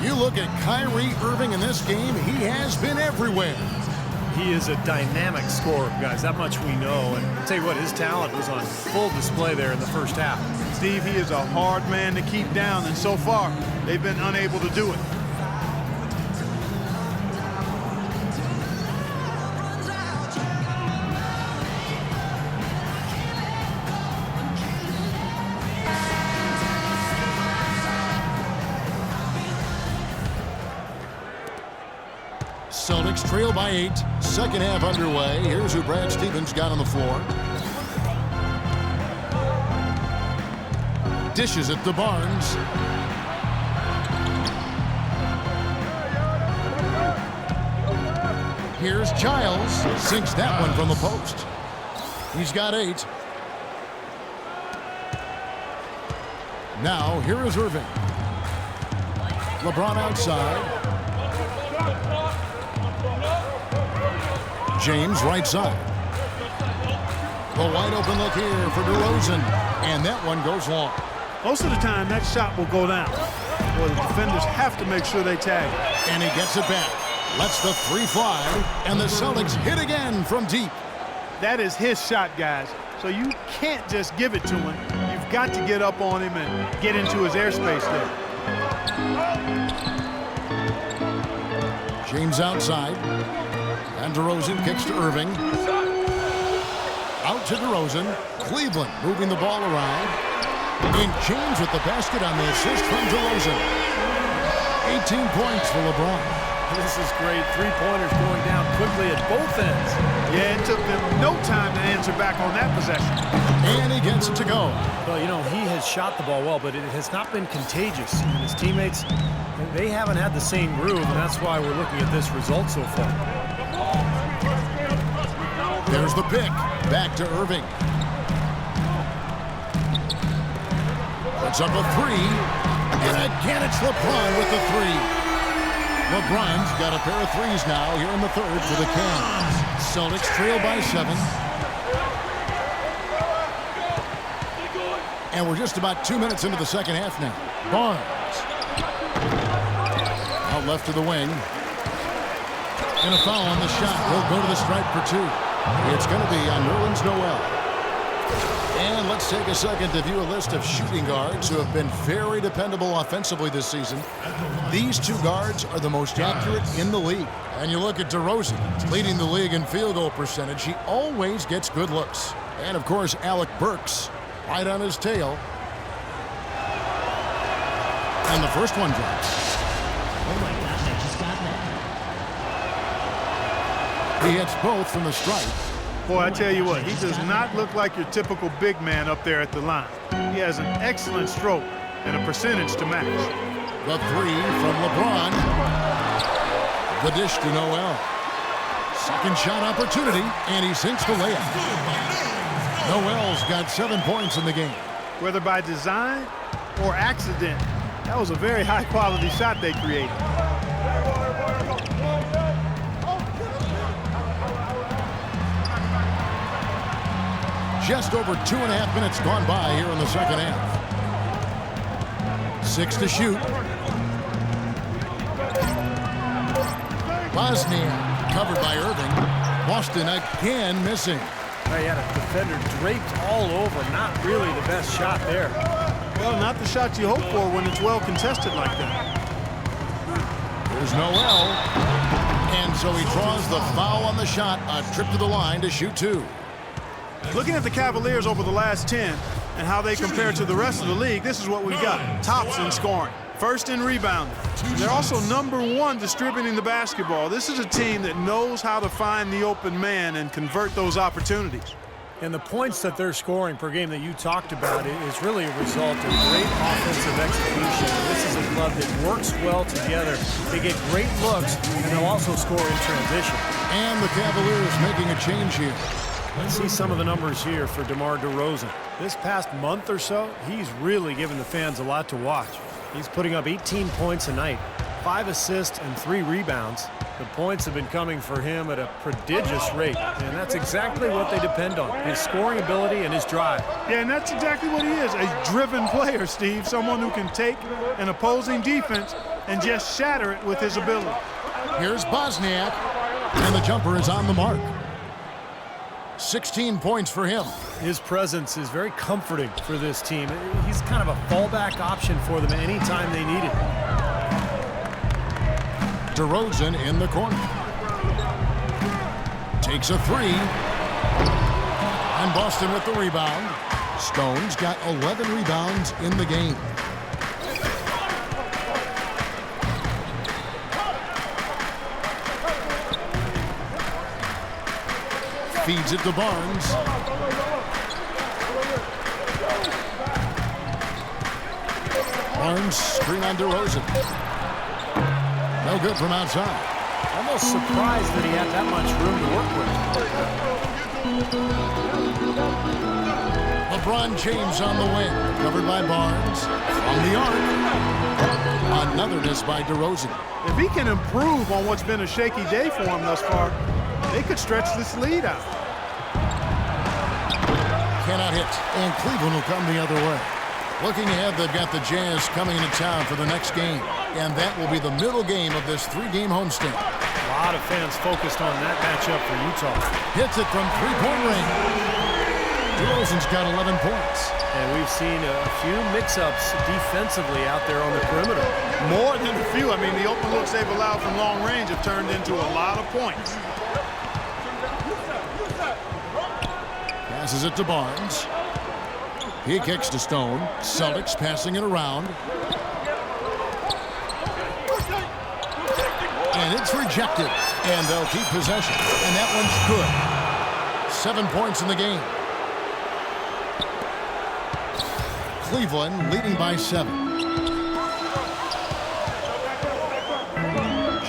You look at Kyrie Irving in this game, he has been everywhere. He is a dynamic scorer, guys. That much we know. And I'll tell you what, his talent was on full display there in the first half. Steve, he is a hard man to keep down, and so far, they've been unable to do it. Celtics trail by 8. Second half underway. Here's who Brad Stevens got on the floor. Dishes it to Barnes. Here's Giles. Sinks that one from the post. He's got 8. Now, here is Irving. LeBron outside. James right side. The wide open look here for DeRozan. And that one goes long. most of the time that shot will go down. Well, the defenders have to make sure they tag it. And he gets it back. Lets the three fly, and the Celtics hit again from deep. That is his shot, guys. So you can't just give it to him. You've got to get up on him and get into his airspace there. James outside. And DeRozan kicks to Irving. Out to DeRozan. Cleveland moving the ball around. And James with the basket on the assist from DeRozan. 18 points for LeBron. This is great. Three-pointers going down quickly at both ends. Yeah, it took them no time to answer back on that possession. And he gets it to go. Well, you know, he has shot the ball well, but it has not been contagious. And his teammates, they haven't had the same groove, and that's why we're looking at this result so far. There's the pick. Back to Irving. Puts up a three. And again, it's LeBron with the three. LeBron's got a pair of threes now here in the third for the Cavs. Celtics trail by 7. And we're just about 2 minutes into the second half now. Barnes. Out left to the wing. And a foul on the shot. He'll go to the stripe for 2. It's going to be on Nerlens Noel. And let's take a second to view a list of shooting guards who have been very dependable offensively this season. These two guards are the most accurate in the league. And you look at DeRozan, leading the league in field goal percentage. He always gets good looks. And, of course, Alec Burks right on his tail. And the first one drops. Oh, my God, I just got that. He hits both from the stripe. Boy, I tell you what, he does not look like your typical big man up there at the line. He has an excellent stroke and a percentage to match. The three from LeBron. The dish to Noel. Second shot opportunity, and he sinks the layup. Noel's got 7 points in the game. Whether by design or accident, that was a very high-quality shot they created. Just over 2.5 minutes gone by here in the second half. 6 to shoot. Bosnia covered by Irving. Boston again missing. He had a defender draped all over. Not really the best shot there. Well, not the shot you hope for when it's well contested like that. There's Noel. And so he draws the foul on the shot. A trip to the line to shoot 2. Looking at the Cavaliers over the last 10 and how they compare to the rest of the league, this is what we've got. Tops in scoring, first in rebounding. And they're also #1 distributing the basketball. This is a team that knows how to find the open man and convert those opportunities. And the points that they're scoring per game that you talked about is really a result of great offensive execution. This is a club that works well together. They get great looks, and they'll also score in transition. And the Cavaliers making a change here. Let's see some of the numbers here for DeMar DeRozan. This past month or so, he's really given the fans a lot to watch. He's putting up 18 points a night, 5 assists and 3 rebounds. The points have been coming for him at a prodigious rate, and that's exactly what they depend on, his scoring ability and his drive. Yeah, and that's exactly what he is, a driven player, Steve, someone who can take an opposing defense and just shatter it with his ability. Here's Bosniak, and the jumper is on the mark. 16 points for him. His presence is very comforting for this team. He's kind of a fallback option for them anytime they need it. DeRozan in the corner. Takes a 3. And Boston with the rebound. Stone's got 11 rebounds in the game. Feeds it to Barnes. Barnes screen on DeRozan. No good from outside. Almost surprised that he had that much room to work with. LeBron James on the wing. Covered by Barnes. On the arc. Another miss by DeRozan. If he can improve on what's been a shaky day for him thus far, they could stretch this lead out. Cannot hit. And Cleveland will come the other way. Looking ahead, they've got the Jazz coming into town for the next game, and that will be the middle game of this 3-game homestand. A lot of fans focused on that matchup for Utah. Hits it from three-point range. DeRozan's got 11 points. And we've seen a few mix-ups defensively out there on the perimeter. More than a few. I mean, the open looks they've allowed from long range have turned into a lot of points. Passes it to Barnes. He kicks to Stone. Celtics passing it around. And it's rejected. And they'll keep possession. And that one's good. 7 points in the game. Cleveland leading by 7.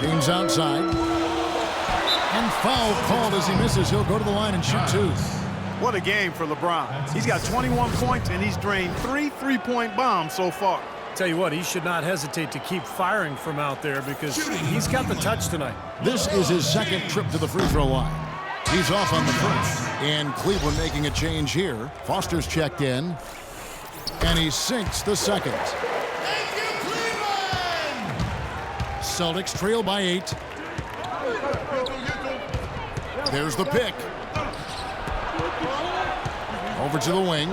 James outside. And foul called as he misses. He'll go to the line and shoot 2. What a game for LeBron. He's got 21 points, and he's drained 3 three-point bombs so far. Tell you what, he should not hesitate to keep firing from out there because he's got the touch tonight. This is his second trip to the free throw line. He's off on the first. And Cleveland making a change here. Foster's checked in. And he sinks the second. Thank you, Cleveland! Celtics trail by 8. There's the pick. Over to the wing.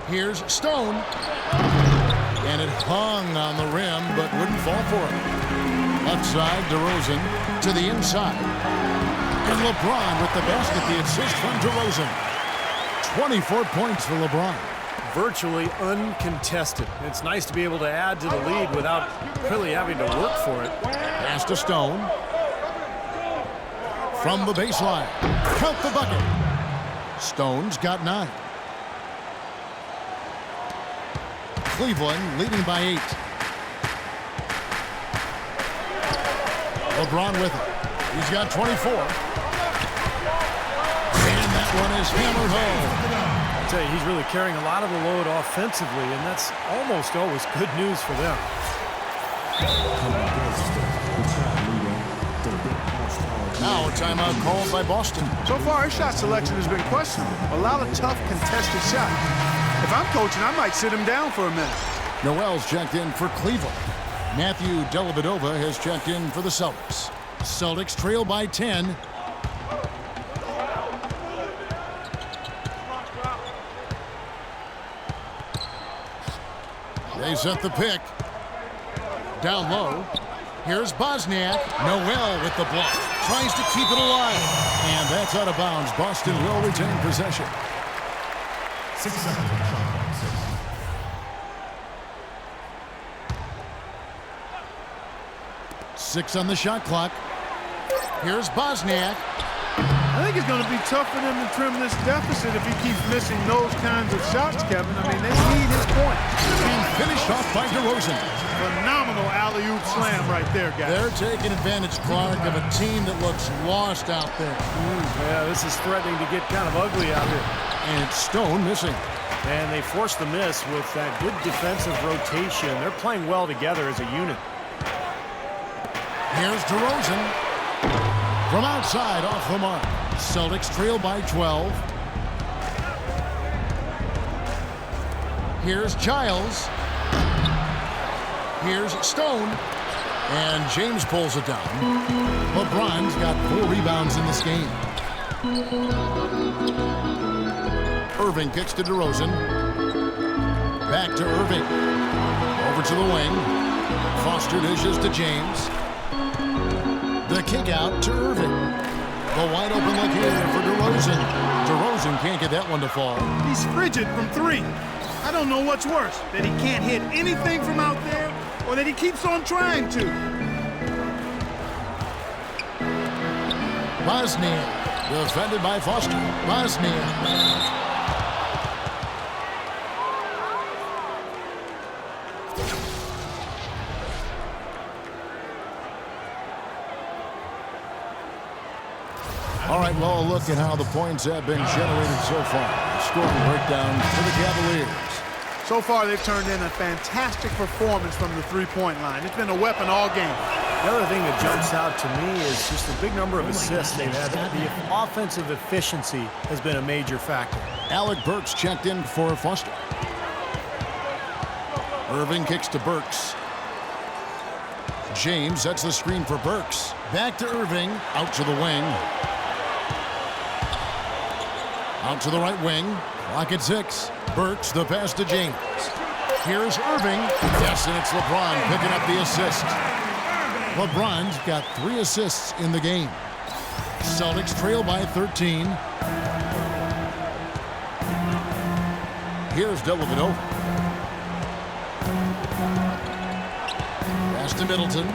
Here's Stone. And it hung on the rim, but wouldn't fall for it. Left side, DeRozan to the inside. And LeBron with the basket, the assist from DeRozan. 24 points for LeBron. Virtually uncontested. It's nice to be able to add to the lead without really having to work for it. Pass to Stone. From the baseline. Count the bucket. Stone's got 9. Cleveland leading by 8. LeBron with it. He's got 24. And that one is hammered home. I'll tell you, he's really carrying a lot of the load offensively, and that's almost always good news for them. Now a timeout called by Boston. So far, his shot selection has been questionable. A lot of tough contested shots. If I'm coaching, I might sit him down for a minute. Noel's checked in for Cleveland. Matthew Dellavedova has checked in for the Celtics. Celtics trail by 10. They set the pick. Down low. Here's Bosniak. Noel with the block. Tries to keep it alive. And that's out of bounds. Boston will retain possession. 6 seconds on shot clock. 6 on the shot clock. Here's Bosniak. I think it's going to be tough for them to trim this deficit if he keeps missing those kinds of shots, Kevin. I mean, they need his points. And finished off by DeRozan. Phenomenal alley-oop slam right there, guys. They're taking advantage, Clark, of a team that looks lost out there. Yeah, this is threatening to get kind of ugly out here. And it's Stone missing. And they forced the miss with that good defensive rotation. They're playing well together as a unit. Here's DeRozan. From outside, off the mark. Celtics trail by 12. Here's Giles. Here's Stone. And James pulls it down. LeBron's got 4 rebounds in this game. Irving kicks to DeRozan. Back to Irving. Over to the wing. Foster dishes to James. The kick out to Irving. The wide open look here for DeRozan. DeRozan can't get that one to fall. He's frigid from 3. I don't know what's worse, that he can't hit anything from out there or that he keeps on trying to. Bosniak, defended by Foster. Bosniak. All right, well, a look at how the points have been generated so far. Scoring breakdown for the Cavaliers. So far, they've turned in a fantastic performance from the three-point line. It's been a weapon all game. The other thing that jumps out to me is just the big number of assists they've had. The offensive efficiency has been a major factor. Alec Burks checked in for Foster. Irving kicks to Burks. James sets the screen for Burks. Back to Irving. Out to the wing. Out to the right wing. Clock at 6. Burks, the pass to James. Here's Irving. Yes, and it's LeBron picking up the assist. LeBron's got 3 assists in the game. Celtics trail by 13. Here's Dellavedova. Pass to Middleton.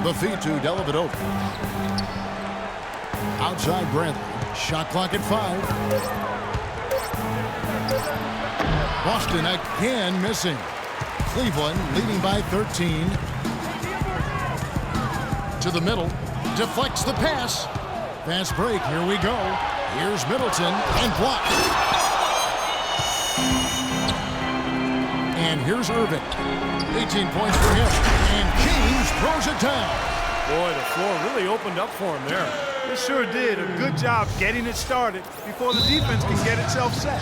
The feed to Dellavedova. Outside Bradley. Shot clock at 5. Boston again missing. Cleveland leading by 13. To the middle. Deflects the pass. Fast break. Here we go. Here's Middleton and blocked. And here's Irving. 18 points for him. And James throws it down. Boy, the floor really opened up for him there. It sure did. A good job getting it started before the defense can get itself set.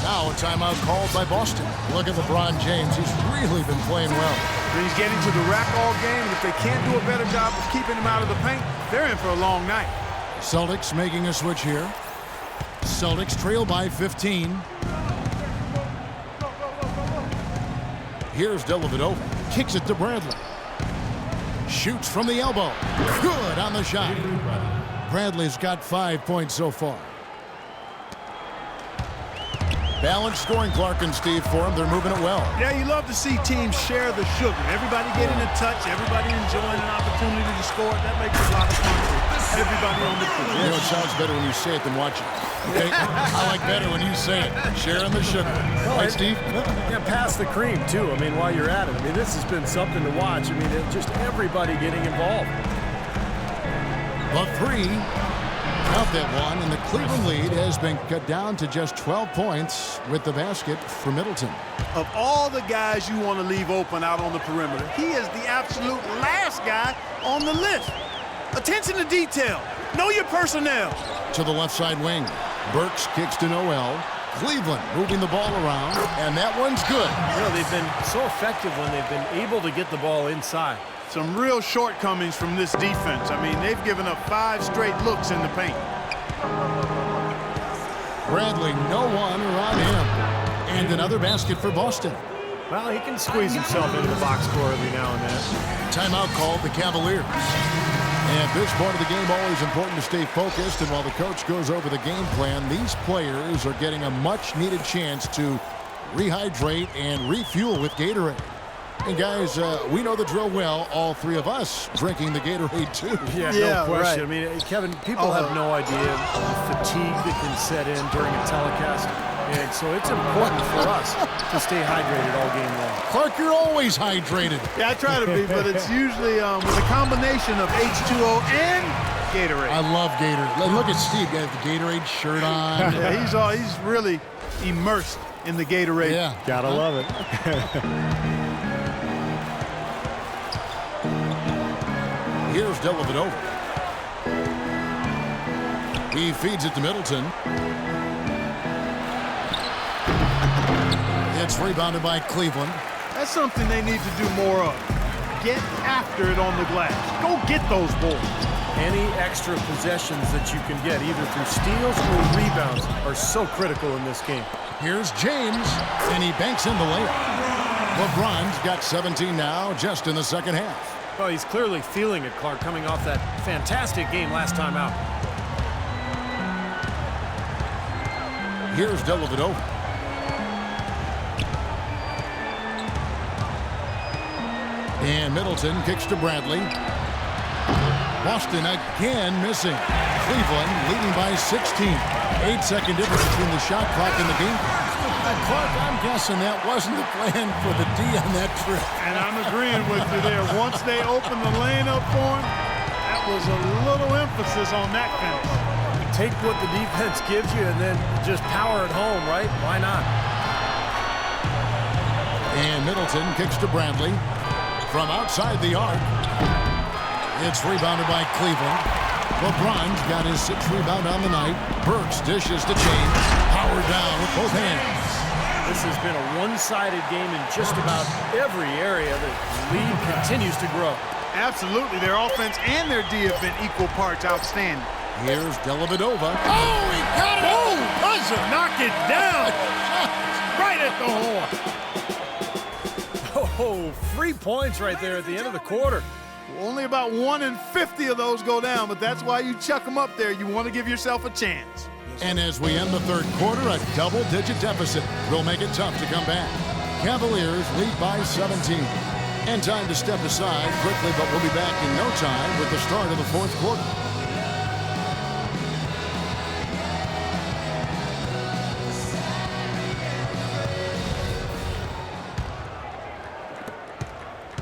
Now a timeout called by Boston. Look at LeBron James. He's really been playing well. He's getting to the rack all game. If they can't do a better job of keeping him out of the paint, they're in for a long night. Celtics making a switch here. Celtics trail by 15. Here's Dellavedova. Kicks it to Bradley. Shoots from the elbow. Good on the shot. Bradley's got 5 points so far. Balanced scoring, Clark and Steve, for them. They're moving it well. Yeah, you love to see teams share the sugar. Everybody getting a touch, everybody enjoying an opportunity to score. That makes a lot of fun for everybody on the field. You know, it sounds better when you say it than watch it. Okay? I like better when you say it. Sharing the sugar. Right, Steve? Yeah, pass the cream, too. I mean, while you're at it. I mean, this has been something to watch. I mean, just everybody getting involved. The 3. Out that one, and the Cleveland lead has been cut down to just 12 points with the basket for Middleton. Of all the guys you want to leave open out on the perimeter, he is the absolute last guy on the list. Attention to detail. Know your personnel. To the left side wing. Burks kicks to Noel. Cleveland moving the ball around, and that one's good. You know, they've been so effective when they've been able to get the ball inside. Some real shortcomings from this defense. I mean, they've given up 5 straight looks in the paint. Bradley, no one around him. And another basket for Boston. Well, he can squeeze himself into the box score every now and then. Timeout called the Cavaliers. At this point of the game, always important to stay focused. And while the coach goes over the game plan, these players are getting a much-needed chance to rehydrate and refuel with Gatorade. And guys, we know the drill well, all 3 of us drinking the Gatorade too. Yeah, no question. Right. I mean, Kevin, people have no idea the fatigue that can set in during a telecast. And so it's important for us to stay hydrated all game long. Clark, you're always hydrated. Yeah, I try to be, but it's usually with a combination of H2O and Gatorade. I love Gatorade. Look at Steve, got the Gatorade shirt on. Yeah, he's really immersed in the Gatorade. Yeah, gotta love it. Here's Dellavedova. He feeds it to Middleton. It's rebounded by Cleveland. That's something they need to do more of. Get after it on the glass. Go get those balls. Any extra possessions that you can get, either through steals or rebounds, are so critical in this game. Here's James, and he banks in the layup. LeBron's got 17 now, just in the second half. Well, he's clearly feeling it, Clark, coming off that fantastic game last time out. Here's Dellavedova. And Middleton kicks to Bradley. Boston again missing. Cleveland leading by 16. 8-second difference between the shot clock and the game. Clark, I'm guessing that wasn't the plan for the D on that trip. And I'm agreeing with you there. Once they opened the lane up for him, that was a little emphasis on that finish. Take what the defense gives you and then just power it home, right? Why not? And Middleton kicks to Bradley from outside the arc. It's rebounded by Cleveland. LeBron's got his 6th rebound on the night. Burks dishes to James. Powered down with both hands. This has been a one-sided game in just about every area. The lead continues to grow. Absolutely. Their offense and their D have been equal parts outstanding. Here's Dellavedova. Oh, he got it! Oh, buzzer! Knock it down! Right at the horn. Oh, 3 points right there at the end of the quarter. Only about 1 in 50 of those go down, but that's why you chuck them up there. You want to give yourself a chance. And as we end the third quarter, a double-digit deficit will make it tough to come back. Cavaliers lead by 17. And time to step aside quickly, but we'll be back in no time with the start of the fourth quarter.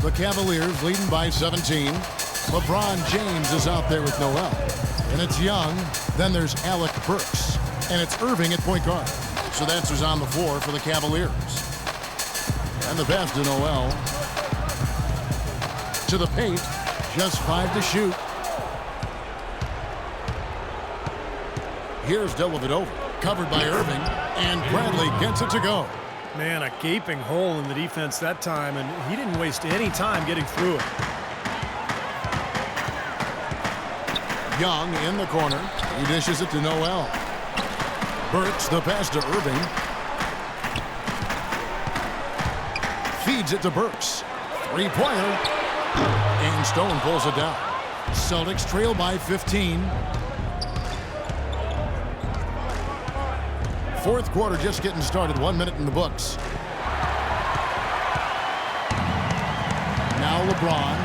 The Cavaliers leading by 17. LeBron James is out there with Noel. And it's Young. Then there's Alec Burks. And it's Irving at point guard. So that's who's on the floor for the Cavaliers. And the pass to Noel. To the paint. Just 5 to shoot. Here's Dellavedova. Covered by Irving. And Bradley gets it to go. Man, a gaping hole in the defense that time, and he didn't waste any time getting through it. Young in the corner. He dishes it to Noel. Burks the pass to Irving. Feeds it to Burks. Three-pointer. And Stone pulls it down. Celtics trail by 15. Fourth quarter just getting started. 1 minute in the books. Now LeBron.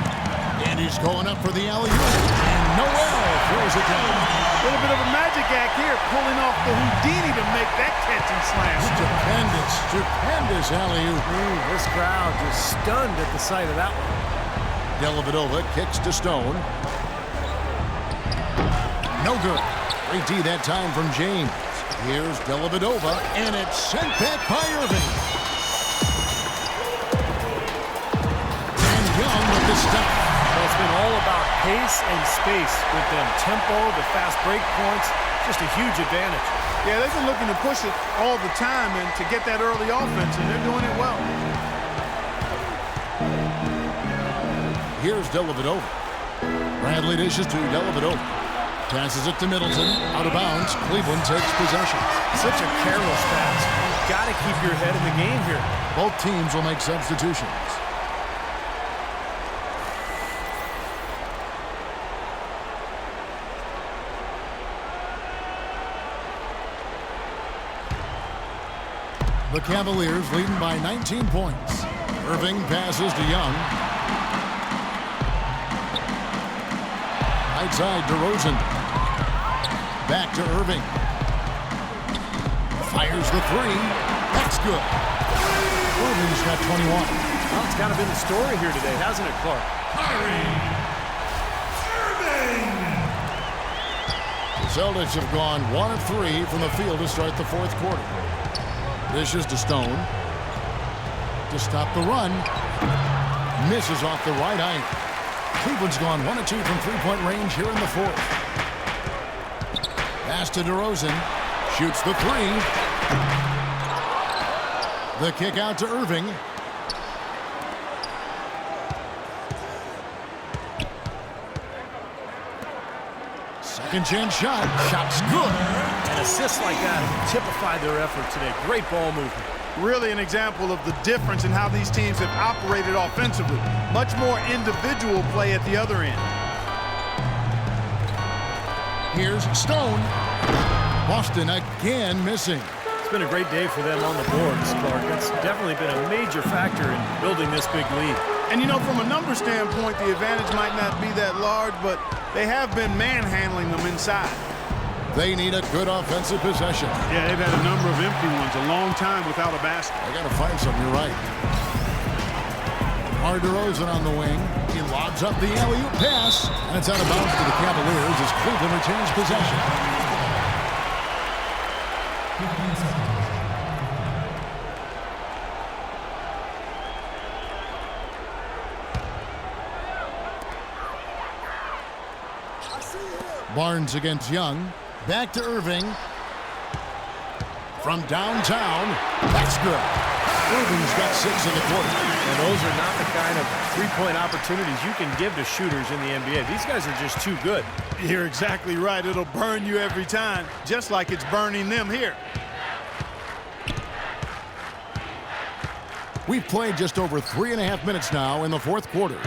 And he's going up for the alley-oop. And Noel throws it down. A little bit of a magic act here, pulling off the Houdini to make that catch and slam. Stupendous alley-oop. This crowd just stunned at the sight of that one. Dellavedova kicks to Stone. No good. Great D that time from James. Here's Dellavedova, and it's sent back by Irving. And Young with the stop. Well, it's been all about pace and space with them. Tempo, the fast break points, just a huge advantage. Yeah, they've been looking to push it all the time and to get that early offense, and they're doing it well. Here's Dellavedova. Bradley dishes to Dellavedova. Passes it to Middleton. Out of bounds. Cleveland takes possession. Such a careless pass. You've got to keep your head in the game here. Both teams will make substitutions. The Cavaliers leading by 19 points. Irving passes to Young. Right side, DeRozan. Back to Irving. Fires the three. That's good. Irving's got 21. Well, it's kind of been the story here today, hasn't it, Clark? The Celtics have gone 1 of 3 from the field to start the fourth quarter. Dishes to Stone. To stop the run. Misses off the right eye. Cleveland's gone 1 of 2 from three-point range here in the fourth. Pass to DeRozan. Shoots the three. The kick out to Irving. Second chance shot. Shot's good. And assists like that typify their effort today. Great ball movement. Really an example of the difference in how these teams have operated offensively. Much more individual play at the other end. Here's Stone. Boston again missing. It's been a great day for them on the boards, Clark. It's definitely been a major factor in building this big lead. And, you know, from a number standpoint, the advantage might not be that large, but they have been manhandling them inside. They need a good offensive possession. Yeah, they've had a number of empty ones, a long time without a basket. They got to find something, you're right. DeRozan on the wing. He lobs up the alley-oop pass. And it's out of bounds to the Cavaliers as Cleveland retains possession. Barnes against Young. Back to Irving. From downtown. That's good. Irving's got 6 in the quarter. And those are not the kind of three-point opportunities you can give to shooters in the NBA. These guys are just too good. You're exactly right. It'll burn you every time, just like it's burning them here. We've played just over 3.5 minutes now in the fourth quarter.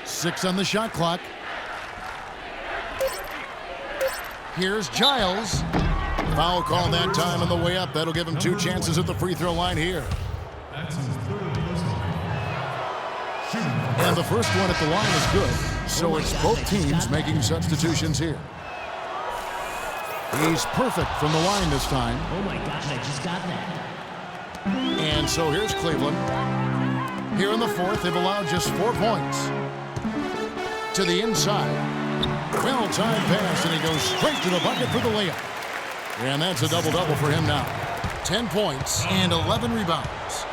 6 on the shot clock. Here's Giles. Foul call that time on the way up. That'll give him 2 chances at the free throw line here. And the first one at the line is good. So it's both teams making substitutions here. He's perfect from the line this time. Oh my gosh, I just got that. And so here's Cleveland. Here in the fourth, they've allowed just 4 points. To the inside. Well-timed pass, and he goes straight to the bucket for the layup. And that's a double-double for him now. 10 points and 11 rebounds.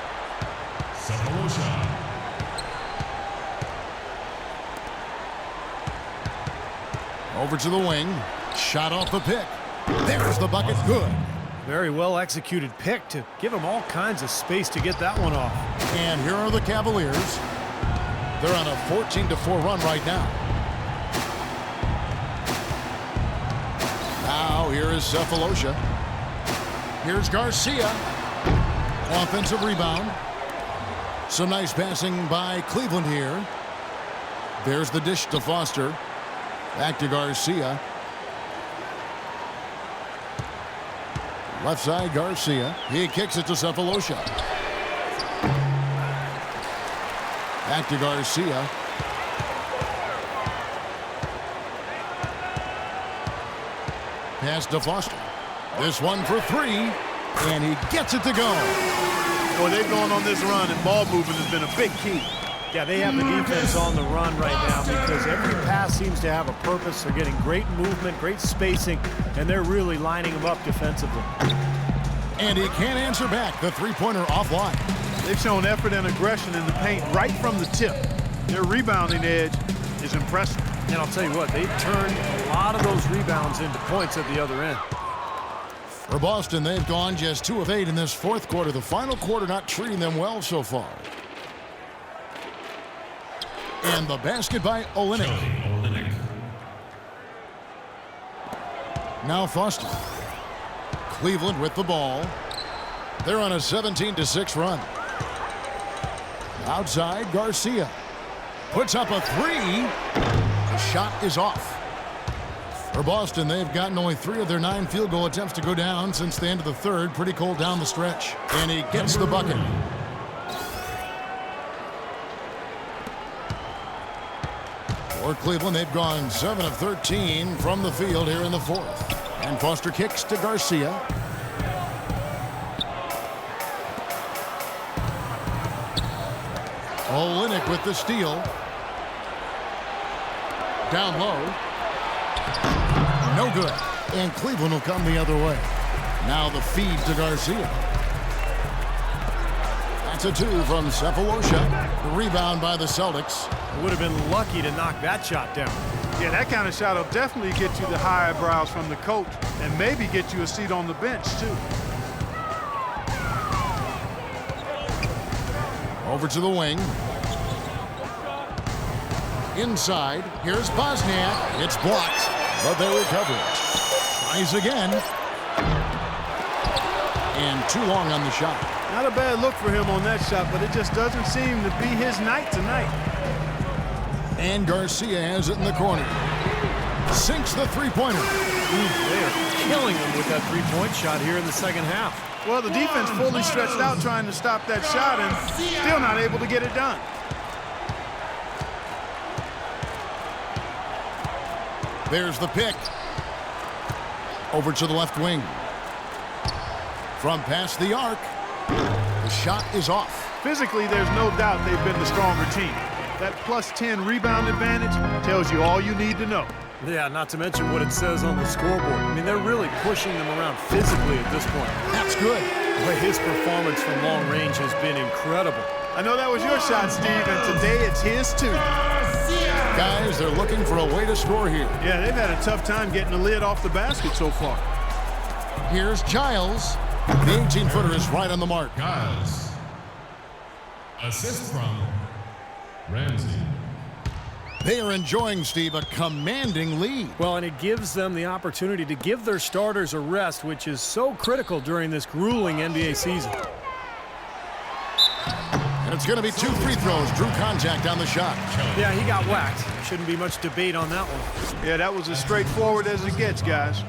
Over to the wing. Shot off the pick. There's the bucket. Good. Very well executed pick to give him all kinds of space to get that one off. And here are the Cavaliers. They're on a 14-4 run right now. Now here is Cephalosha. Here's Garcia. Offensive rebound. Some nice passing by Cleveland here. There's the dish to Foster. Back to Garcia. Left side, Garcia. He kicks it to Cephalosha. Back to Garcia. Pass to Foster. This one for 3. And he gets it to go. Boy, they've gone on this run, and ball movement has been a big key. Yeah, they have the defense on the run right now because every pass seems to have a purpose. They're getting great movement, great spacing, and they're really lining them up defensively. And he can't answer back. The three-pointer offline. They've shown effort and aggression in the paint right from the tip. Their rebounding edge is impressive. And I'll tell you what, they've turned a lot of those rebounds into points at the other end. For Boston, they've gone just 2 of 8 in this fourth quarter. The final quarter not treating them well so far. And the basket by Olynyk. Now Foster. Cleveland with the ball. They're on a 17-6 run. Outside, Garcia. Puts up a 3. The shot is off. For Boston, they've gotten only 3 of their 9 field goal attempts to go down since the end of the third. Pretty cold down the stretch. And he gets the bucket. For Cleveland, they've gone 7 of 13 from the field here in the fourth. And Foster kicks to Garcia. Olynyk with the steal. Down low. No good. And Cleveland will come the other way. Now the feed to Garcia. That's a 2 from Cephalosha. The rebound by the Celtics. Would have been lucky to knock that shot down. Yeah, that kind of shot will definitely get you the high eyebrows from the coach and maybe get you a seat on the bench, too. Over to the wing. Inside. Here's Bosniak. It's blocked, but they recover it. Tries again. And too long on the shot. Not a bad look for him on that shot, but it just doesn't seem to be his night tonight. And Garcia has it in the corner. Sinks the three-pointer. They are killing him with that three-point shot here in the second half. Well, the defense fully stretched out trying to stop that shot and still not able to get it done. There's the pick. Over to the left wing. From past the arc. The shot is off. Physically, there's no doubt they've been the stronger team. That plus 10 rebound advantage tells you all you need to know. Yeah, not to mention what it says on the scoreboard. I mean, they're really pushing them around physically at this point. That's good. But his performance from long range has been incredible. I know that was your shot, Steve, and today it's his too. Guys, they're looking for a way to score here. Yeah, they've had a tough time getting the lid off the basket so far. Here's Giles. The 18-footer is right on the mark. Giles. Assist from Ramsey. They are enjoying, Steve, a commanding lead. Well, and it gives them the opportunity to give their starters a rest, which is so critical during this grueling NBA season. And it's going to be 2 free throws. Drew contact on the shot. Yeah, he got whacked. Shouldn't be much debate on that one. Yeah, that was as straightforward as it gets, guys.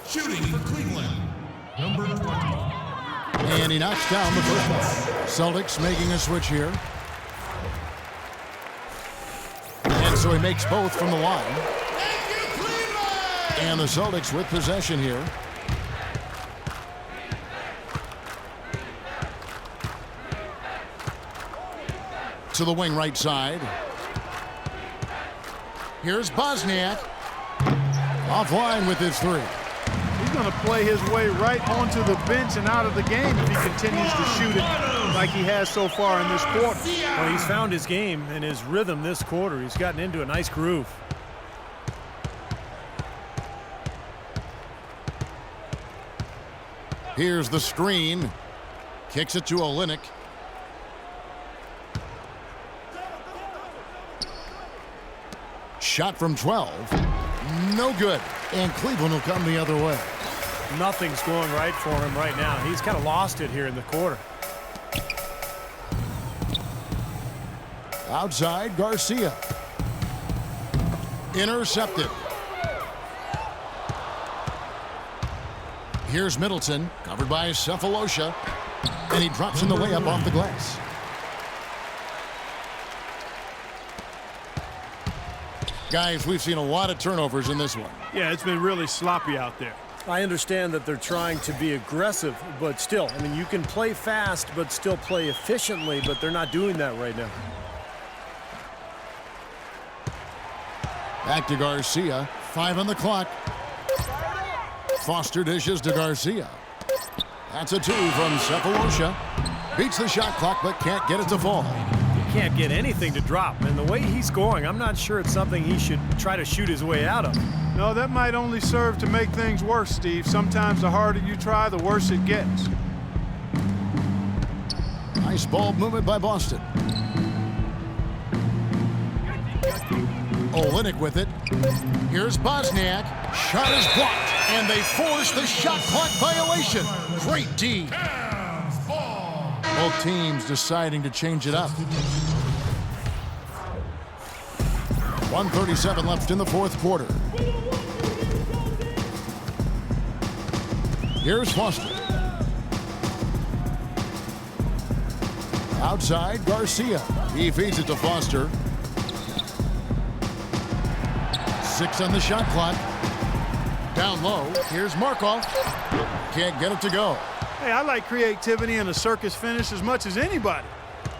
Shooting for Cleveland, number 20. And he knocks down the first one. Celtics making a switch here. And so he makes both from the line. And the Celtics with possession here. To the wing right side. Here's Bosniak. Offline with his three. He's going to play his way right onto the bench and out of the game if he continues to shoot it like he has so far in this quarter. Well, he's found his game and his rhythm this quarter. He's gotten into a nice groove. Here's the screen. Kicks it to Olynyk. Shot from 12. No good. And Cleveland will come the other way. Nothing's going right for him right now. He's kind of lost it here in the quarter. Outside, Garcia. Intercepted. Here's Middleton, covered by Cephalosha. And he drops in the layup off the glass. Guys, we've seen a lot of turnovers in this one. Yeah, it's been really sloppy out there. I understand that they're trying to be aggressive, but still, I mean, you can play fast but still play efficiently, but they're not doing that right now. Back to Garcia. 5 on the clock. Foster dishes to Garcia. That's a 2 from Cephalosha. Beats the shot clock but can't get it to fall. He can't get anything to drop, and the way he's scoring, I'm not sure it's something he should try to shoot his way out of. No, that might only serve to make things worse, Steve. Sometimes the harder you try, the worse it gets. Nice ball movement by Boston. Olynyk with it. Here's Bosniak. Shot is blocked, and they force the shot clock violation. Great D. Both teams deciding to change it up. 1:37 left in the fourth quarter. Here's Foster. Outside, Garcia. He feeds it to Foster. 6 on the shot clock. Down low. Here's Markov. Can't get it to go. Hey, I like creativity and a circus finish as much as anybody.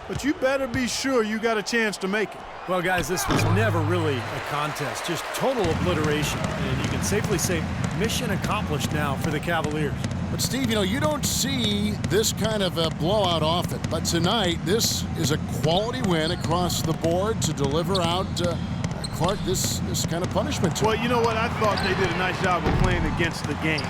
But you better be sure you got a chance to make it. Well, guys, this was never really a contest. Just total obliteration. And you can safely say mission accomplished now for the Cavaliers. But, Steve, you know, you don't see this kind of a blowout often. But tonight, this is a quality win across the board to deliver out, Clark, this kind of punishment. Well, you know what? I thought they did a nice job of playing against the game.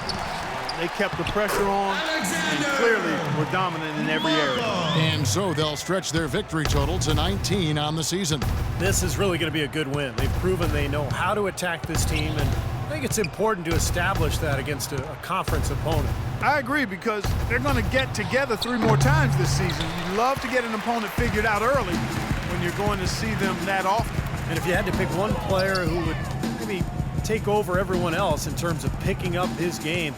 They kept the pressure on and clearly were dominant in every area. And so they'll stretch their victory total to 19 on the season. This is really going to be a good win. They've proven they know how to attack this team, and I think it's important to establish that against a conference opponent. I agree, because they're going to get together 3 more times this season. You love to get an opponent figured out early when you're going to see them that often. And if you had to pick one player who would maybe take over everyone else in terms of picking up his game,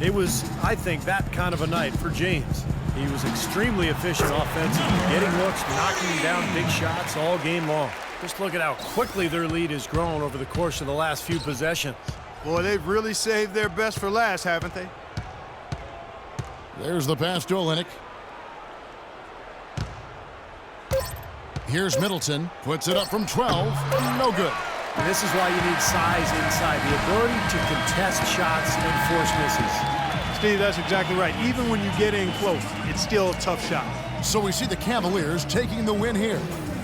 it was, I think, that kind of a night for James. He was extremely efficient offensively, getting looks, knocking down big shots all game long. Just look at how quickly their lead has grown over the course of the last few possessions. Boy, they've really saved their best for last, haven't they? There's the pass to Olynyk. Here's Middleton. Puts it up from 12. No good. And this is why you need size inside, the ability to contest shots and force misses. Steve, that's exactly right. Even when you get in close, it's still a tough shot. So we see the Cavaliers taking the win here.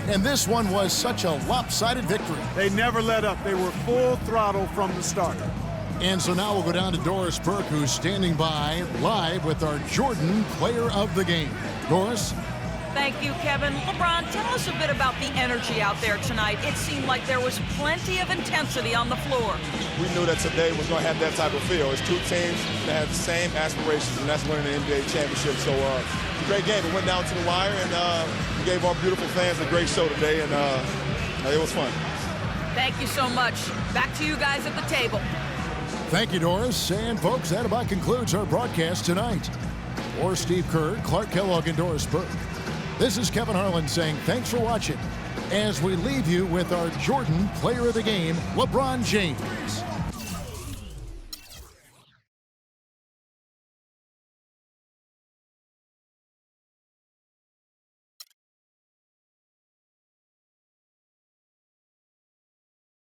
And this one was such a lopsided victory. They never let up. They were full throttle from the start. And so now we'll go down to Doris Burke, who's standing by live with our Jordan Player of the Game. Doris? Thank you, Kevin. LeBron, tell us a bit about the energy out there tonight. It seemed like there was plenty of intensity on the floor. We knew that today was going to have that type of feel. It's two teams that have the same aspirations, and that's winning the NBA championship. So it's a great game. It went down to the wire, and we gave our beautiful fans a great show today, and it was fun. Thank you so much. Back to you guys at the table. Thank you, Doris. And folks, that about concludes our broadcast tonight. For Steve Kerr, Clark Kellogg, and Doris Burke, this is Kevin Harlan saying thanks for watching as we leave you with our Jordan Player of the Game, LeBron James.